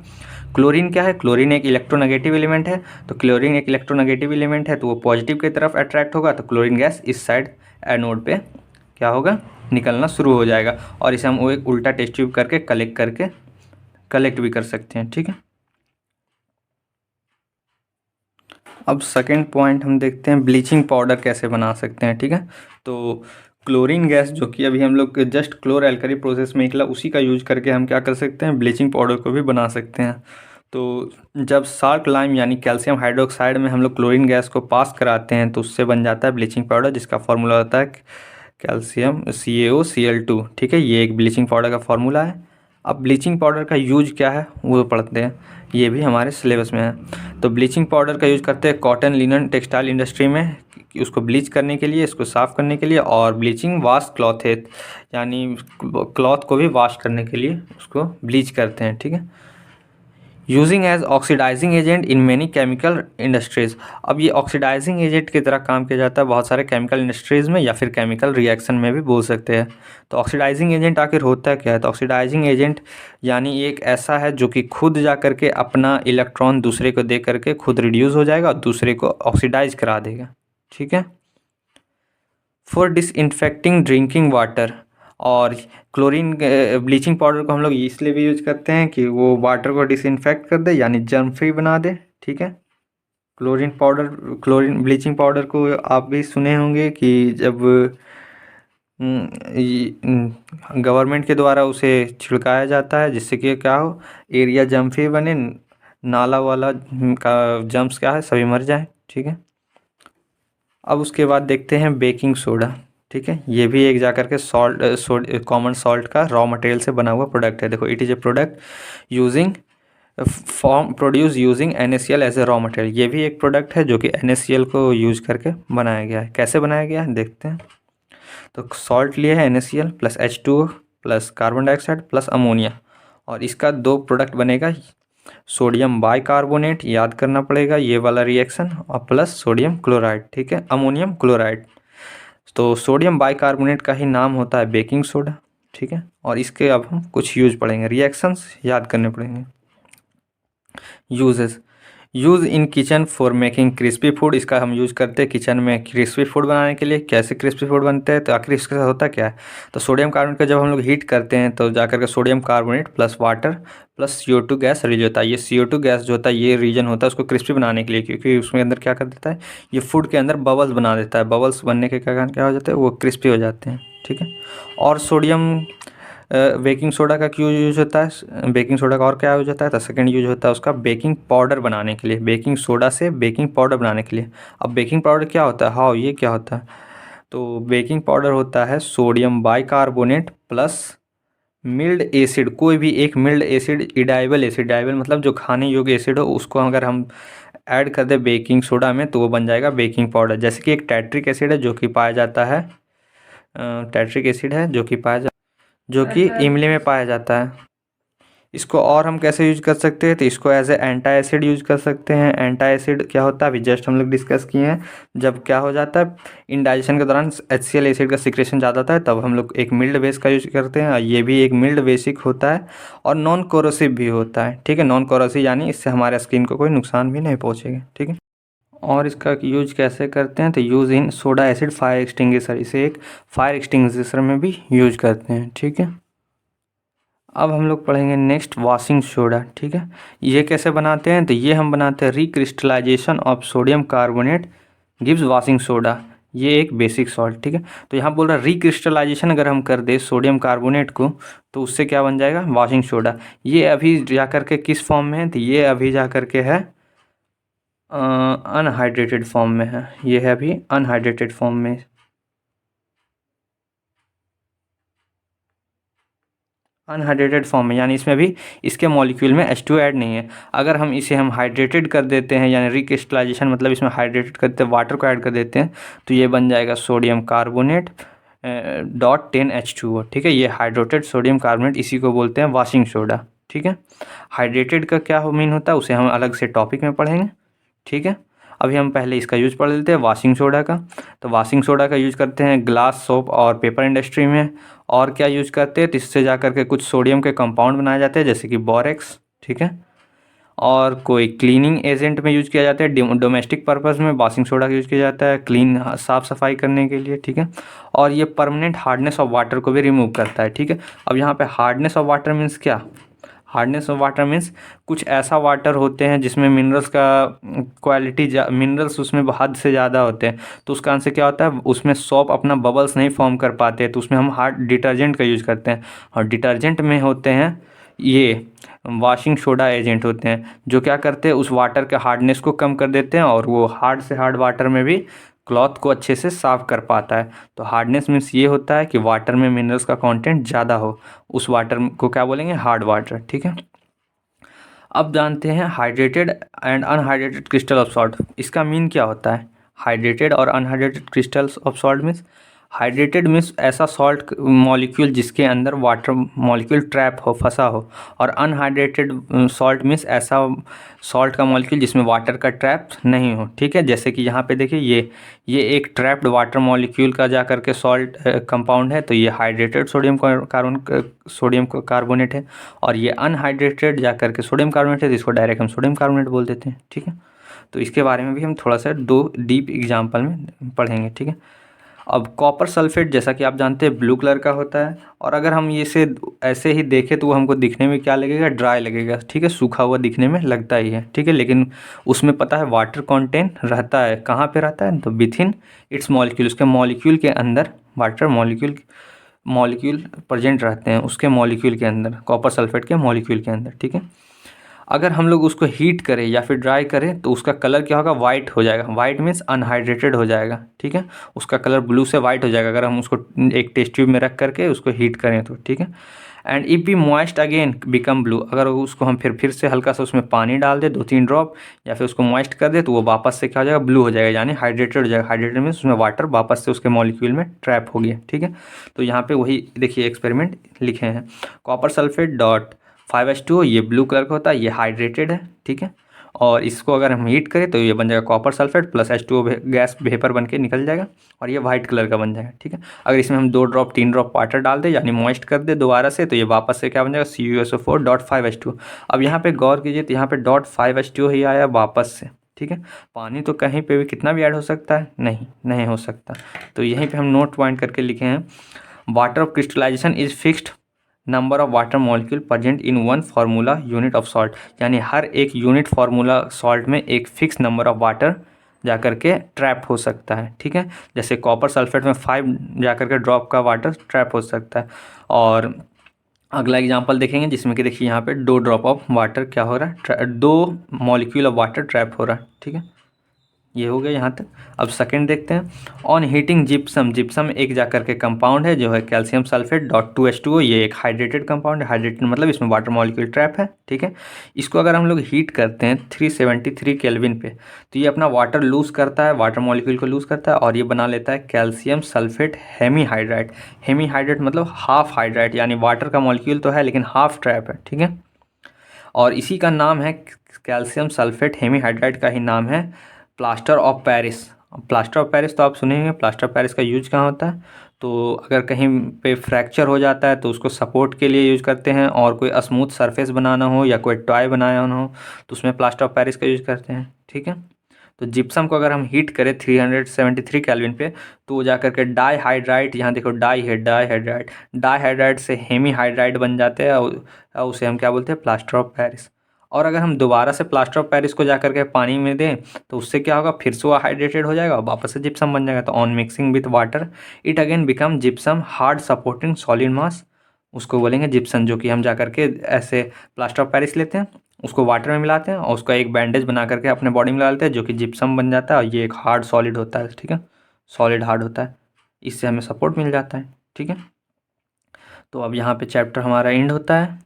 क्लोरीन क्या है, क्लोरीन एक इलेक्ट्रोनेगेटिव एलिमेंट है, तो क्लोरीन एक इलेक्ट्रोनेगेटिव एलिमेंट है तो वो पॉजिटिव की तरफ अट्रैक्ट होगा, तो क्लोरीन गैस इस साइड एनोड पे क्या होगा, निकलना शुरू हो जाएगा। और इसे हम वो एक उल्टा टेस्ट ट्यूब करके कलेक्ट भी कर सकते हैं, ठीक है। अब सेकेंड पॉइंट हम देखते हैं ब्लीचिंग पाउडर कैसे बना सकते हैं, ठीक है। तो क्लोरीन गैस जो कि अभी हम लोग जस्ट क्लोर एल्कली प्रोसेस में निकला, उसी का यूज करके हम क्या कर सकते हैं, ब्लीचिंग पाउडर को भी बना सकते हैं। तो जब साल्ट लाइम यानी कैल्शियम हाइड्रोक्साइड में हम लोग क्लोरीन गैस को पास कराते हैं तो उससे बन जाता है ब्लीचिंग पाउडर, जिसका फॉर्मूला होता है कैल्शियम CaOCl2, ठीक है। ये एक ब्लीचिंग पाउडर का फॉर्मूला है। अब ब्लीचिंग पाउडर का यूज क्या है वो पढ़ते हैं, ये भी हमारे सिलेबस में है। तो ब्लीचिंग पाउडर का यूज करते हैं कॉटन, लिनन, टेक्सटाइल इंडस्ट्री में, उसको ब्लीच करने के लिए, इसको साफ़ करने के लिए। और ब्लीचिंग वॉश क्लॉथ है, यानी क्लॉथ को भी वॉश करने के लिए उसको ब्लीच करते हैं, ठीक है। Using as oxidising agent in many chemical industries. अब ये ऑक्सीडाइजिंग एजेंट की तरह काम किया जाता है बहुत सारे केमिकल इंडस्ट्रीज़ में, या फिर केमिकल रिएक्शन में भी बोल सकते हैं। तो ऑक्सीडाइजिंग एजेंट आखिर होता क्या है, तो ऑक्सीडाइजिंग एजेंट यानी एक ऐसा है जो कि खुद जा करके अपना इलेक्ट्रॉन दूसरे को दे करके खुद रिड्यूस हो जाएगा और दूसरे को ऑक्सीडाइज करा देगा, ठीक है। For disinfecting drinking water. और क्लोरीन ब्लीचिंग पाउडर को हम लोग इसलिए भी यूज करते हैं कि वो वाटर को डिसइंफेक्ट कर दे यानी जर्म फ्री बना दे, ठीक है। क्लोरीन ब्लीचिंग पाउडर को आप भी सुने होंगे कि जब गवर्नमेंट के द्वारा उसे छिड़काया जाता है जिससे कि क्या हो, एरिया जर्म फ्री बने, नाला वाला का जर्म्स क्या है सभी मर जाए, ठीक है। अब उसके बाद देखते हैं बेकिंग सोडा, ठीक है। ये भी एक जाकर के कॉमन सॉल्ट का रॉ मटेरियल से बना हुआ प्रोडक्ट है। देखो, it is a product using produce using NaCl as a raw material. ये भी एक प्रोडक्ट है जो कि NaCl को यूज करके बनाया गया है। कैसे बनाया गया है देखते हैं। तो सॉल्ट लिया है NaCl plus H2O plus carbon dioxide plus ammonia, और इसका दो प्रोडक्ट बनेगा, सोडियम बाइकार्बोनेट याद करना पड़ेगा ये वाला रिएक्शन, और प्लस सोडियम क्लोराइड, ठीक है, अमोनियम क्लोराइड। तो सोडियम बाइकार्बोनेट का ही नाम होता है बेकिंग सोडा, ठीक है। और इसके अब हम कुछ यूज पढ़ेंगे, रिएक्शंस याद करने पड़ेंगे। Uses, use in kitchen for making crispy food, इसका हम यूज़ करते हैं किचन में क्रिस्पी फूड बनाने के लिए। कैसे क्रिस्पी फूड बनते हैं, तो आखिर इसके साथ होता क्या है, तो सोडियम कार्बोनेट का जब हम लोग हीट करते हैं तो जाकर के sodium carbonate plus water plus CO2 gas release होता है। ये CO2 गैस जो होता है ये रीजन होता है उसको क्रिस्पी बनाने के लिए, क्योंकि उसमें अंदर क्या कर देता है, ये फूड के अंदर बबल्स बना देता है। बबल्स बनने के कारण क्या हो जाता है, वो क्रिस्पी हो जाते हैं, ठीक है। और सोडियम बेकिंग सोडा का क्यों यूज होता है, बेकिंग सोडा का और क्या यूज होता है, तो सेकंड यूज होता है उसका बेकिंग पाउडर बनाने के लिए, बेकिंग सोडा से बेकिंग पाउडर बनाने के लिए। अब बेकिंग पाउडर क्या होता है, हाँ ये क्या होता है, तो बेकिंग पाउडर होता है sodium bicarbonate plus mild acid, कोई भी एक mild acid, edible acid, edible मतलब जो खाने योग्य एसिड हो, उसको अगर हम ऐड कर दे बेकिंग सोडा में तो वो बन जाएगा बेकिंग पाउडर। जैसे कि एक टैट्रिक एसिड है जो कि पाया जाता है, टैट्रिक एसिड है जो कि इमली में पाया जाता है। इसको और हम कैसे यूज कर सकते हैं, तो इसको एज ए एंटा एसिड यूज कर सकते हैं। एंटा एसिड क्या होता है, अभी जस्ट हम लोग डिस्कस किए हैं, जब क्या हो जाता है इंडाइजेशन के दौरान HCl एसिड का सिक्रेशन ज़्यादा होता है तब हम लोग एक मिल्ड बेस का यूज करते हैं। ये भी एक मिल्ड बेसिक होता है और नॉन कोरोसिव भी होता है, ठीक है। नॉन कोरोसिव यानी इससे हमारे स्किन को कोई नुकसान भी नहीं पहुँचेगा, ठीक है। और इसका यूज कैसे करते हैं, तो use in soda acid fire extinguisher, इसे एक फायर एक्सटिंग्विशर में भी यूज करते हैं, ठीक है। अब हम लोग पढ़ेंगे नेक्स्ट वॉशिंग सोडा, ठीक है। ये कैसे बनाते हैं, तो ये हम बनाते हैं recrystallisation of sodium carbonate gives washing soda, ये एक बेसिक सॉल्ट, ठीक है। तो यहाँ बोल रहा है रिक्रिस्टलाइजेशन अगर हम कर दे सोडियम कार्बोनेट को तो उससे क्या बन जाएगा, वॉशिंग सोडा। ये अभी जा कर के किस फॉर्म में है, तो ये अभी जा कर के है अनहाइड्रेटेड फॉर्म में है, ये है अभी अनहाइड्रेटेड फॉर्म में, अनहाइड्रेटेड फॉर्म में, यानी इसमें भी इसके मॉलिक्यूल में H2 ऐड नहीं है। अगर हम इसे हम हाइड्रेटेड कर देते हैं, यानी रिक्रिस्टलाइजेशन मतलब इसमें हाइड्रेटेड करते हैं, वाटर को ऐड कर देते हैं, तो ये बन जाएगा सोडियम कार्बोनेट डॉट 10H2O, ठीक है। ये हाइड्रेटेड सोडियम कार्बोनेट, इसी को बोलते हैं वॉशिंग सोडा, ठीक है। हाइड्रेटेड का क्या मीन होता है उसे हम अलग से टॉपिक में पढ़ेंगे, ठीक है। अभी हम पहले इसका यूज पढ़ लेते हैं वॉशिंग सोडा का। तो वॉशिंग सोडा का यूज करते हैं ग्लास, सोप और पेपर इंडस्ट्री में। और क्या यूज करते हैं, तो इससे जा कर के कुछ सोडियम के कंपाउंड बनाए जाते हैं जैसे कि बोरेक्स, ठीक है। और कोई क्लीनिंग एजेंट में यूज किया जाता है, डोमेस्टिक पर्पज़ में वॉशिंग सोडा का यूज किया जाता है क्लीन साफ़ सफाई करने के लिए, ठीक है। और ये परमानेंट हार्डनेस ऑफ वाटर को भी रिमूव करता है, ठीक है। अब यहाँ पे हार्डनेस ऑफ वाटर मीन्स क्या, हार्डनेस ऑफ वाटर मीन्स कुछ ऐसा वाटर होते हैं जिसमें मिनरल्स का क्वालिटी मिनरल्स उसमें हद से ज़्यादा होते हैं, तो उसका आंसर क्या होता है, उसमें सोप अपना बबल्स नहीं फॉर्म कर पाते, तो उसमें हम हार्ड डिटर्जेंट का यूज़ करते हैं। और डिटर्जेंट में होते हैं ये वॉशिंग सोडा एजेंट होते हैं जो क्या करते हैं उस वाटर के हार्डनेस को कम कर देते हैं और वो हार्ड से हार्ड वाटर में भी क्लॉथ को अच्छे से साफ़ कर पाता है। तो हार्डनेस मीन्स ये होता है कि वाटर में मिनरल्स का कंटेंट ज़्यादा हो, उस वाटर को क्या बोलेंगे, हार्ड वाटर, ठीक है। अब जानते हैं hydrated and anhydrated crystal of salt, इसका मीन क्या होता है। हाइड्रेटेड और anhydrated crystals of salt means, hydrated means ऐसा सॉल्ट मॉलिक्यूल जिसके अंदर वाटर मॉलिक्यूल ट्रैप हो, फंसा हो। और अनहाइड्रेटेड सॉल्ट मीन्स ऐसा सॉल्ट का मॉलिक्यूल जिसमें वाटर का ट्रैप नहीं हो, ठीक है। जैसे कि यहाँ पे देखिए ये एक ट्रैप्ड वाटर मॉलिक्यूल का जा करके सॉल्ट कंपाउंड है, तो ये हाइड्रेटेड सोडियम कार्बोनेट है। और ये अनहाइड्रेटेड जा करके सोडियम कार्बोनेट है, जिसको डायरेक्ट हम सोडियम कार्बोनेट बोल देते हैं, ठीक है। तो इसके बारे में भी हम थोड़ा सा दो डीप एग्जाम्पल में पढ़ेंगे, ठीक है। अब कॉपर सल्फेट जैसा कि आप जानते हैं ब्लू कलर का होता है, और अगर हम इसे ऐसे ही देखें तो वो हमको दिखने में क्या लगेगा, ड्राई लगेगा, ठीक है, सूखा हुआ दिखने में लगता ही है, ठीक है। लेकिन उसमें पता है वाटर कंटेंट रहता है, कहाँ पे रहता है, तो विथिन इट्स मॉलिक्यूल, उसके मॉलिक्यूल के अंदर वाटर मॉलिक्यूल प्रेजेंट रहते हैं उसके मॉलिक्यूल के अंदर, कॉपर सल्फेट के मॉलिक्यूल के अंदर, ठीक है। अगर हम लोग उसको हीट करें या फिर ड्राई करें तो उसका कलर क्या होगा, वाइट हो जाएगा, वाइट मीन्स अनहाइड्रेटेड हो जाएगा, ठीक है। उसका कलर ब्लू से वाइट हो जाएगा अगर हम उसको एक टेस्ट ट्यूब में रख करके उसको हीट करें तो, ठीक है। And if be moist again become blue, अगर उसको हम फिर से हल्का सा उसमें पानी डाल दे 2-3 ड्रॉप या फिर उसको मॉइस्ट कर दे तो वो वापस से क्या हो जाएगा, ब्लू हो जाएगा, यानी हाइड्रेटेड हो जाएगा। हाइड्रेटेड मीन्स उसमें वाटर वापस से उसके मॉलिक्यूल में ट्रैप हो गया, ठीक है। तो यहाँ पे वही देखिए एक्सपेरिमेंट लिखे हैं, कॉपर सल्फेट डॉट 5H2O ये ब्लू कलर का होता है, ये हाइड्रेटेड है, ठीक है। और इसको अगर हम हीट करें तो ये बन जाएगा copper sulphate plus H2O gas vapour बन के निकल जाएगा और ये वाइट कलर का बन जाएगा, ठीक है। अगर इसमें हम 2 ड्रॉप 3 ड्रॉप वाटर डाल दें यानी मॉइस्ट कर दे दोबारा से, तो ये वापस से क्या बन जाएगा CuSO4.5H2। अब यहाँ पे गौर कीजिए तो यहाँ पे .5H2 ही आया वापस से, ठीक है। पानी तो कहीं पे भी कितना भी ऐड हो सकता है, नहीं हो सकता। तो यहीं पे हम नोट पॉइंट करके लिखे हैं, water of crystallisation is fixed number of water molecule present in 1 formula unit of salt, यानी हर एक यूनिट फार्मूला सॉल्ट में एक फिक्स नंबर ऑफ वाटर जा कर के ट्रैप हो सकता है, ठीक है। जैसे कॉपर सल्फेट में 5 जा कर के ड्रॉप का वाटर ट्रैप हो सकता है। और अगला एग्जांपल देखेंगे जिसमें कि देखिए यहाँ पे 2 ड्रॉप ऑफ वाटर क्या हो रहा है, 2 मॉलिक्यूल ऑफ वाटर ट्रैप हो रहा है, ठीक है। ये हो गया यहाँ तक। अब सेकंड देखते हैं, ऑन हीटिंग जिप्सम, जिप्सम एक जाकर के कंपाउंड है जो है कैल्शियम सल्फेट .2H2O, ये एक हाइड्रेटेड कंपाउंड है, हाइड्रेटेड मतलब इसमें वाटर मॉलिक्यूल ट्रैप है, ठीक है। इसको अगर हम लोग हीट करते हैं 373 केल्विन पे, तो ये अपना वाटर लूज़ करता है, वाटर मॉलिक्यूल को लूज़ करता है और ये बना लेता है कैल्शियम सल्फेट हेमीहाइड्राइड। हेमीहाइड्राइड मतलब हाफ हाइड्राइड, यानी वाटर का मॉलिक्यूल तो है लेकिन हाफ ट्रैप है, ठीक है। और इसी का नाम है, कैल्शियम सल्फेट हेमीहाइड्राइड का ही नाम है plaster of Paris. Plaster of Paris तो आप सुनेंगे, प्लास्टर ऑफ पेरिस का यूज कहाँ होता है, तो अगर कहीं पे फ्रैक्चर हो जाता है तो उसको सपोर्ट के लिए यूज करते हैं, और कोई स्मूथ सरफेस बनाना हो या कोई टॉय बनाना हो तो उसमें प्लास्टर ऑफ पेरिस का यूज करते हैं, ठीक है। तो जिप्सम को अगर हम हीट करें 373 केल्विन पे, तो वो जाकर के डाई हाइड्राइड, यहाँ देखो डाई है, डाई हाइड्राइड से हेमी हाइड्राइड बन जाते हैं और उसे हम क्या बोलते हैं, प्लास्टर ऑफ पेरिस। और अगर हम दोबारा से प्लास्टर ऑफ पेरिस को जाकर के पानी में दें तो उससे क्या होगा, फिर से वो हाइड्रेटेड हो जाएगा और वापस से जिप्सम बन जाएगा। तो on mixing with water it again become gypsum hard supporting solid मास, उसको बोलेंगे जिप्सम। जो कि हम जाकर के ऐसे प्लास्टर ऑफ पेरिस लेते हैं, उसको वाटर में मिलाते हैं और उसका एक बैंडेज बना करके अपने बॉडी में डालते हैं जो कि जिप्सम बन जाता है और ये एक हार्ड सॉलिड होता है, ठीक है, सॉलिड हार्ड होता है, इससे हमें सपोर्ट मिल जाता है, ठीक है। तो अब यहाँ पे चैप्टर हमारा एंड होता है।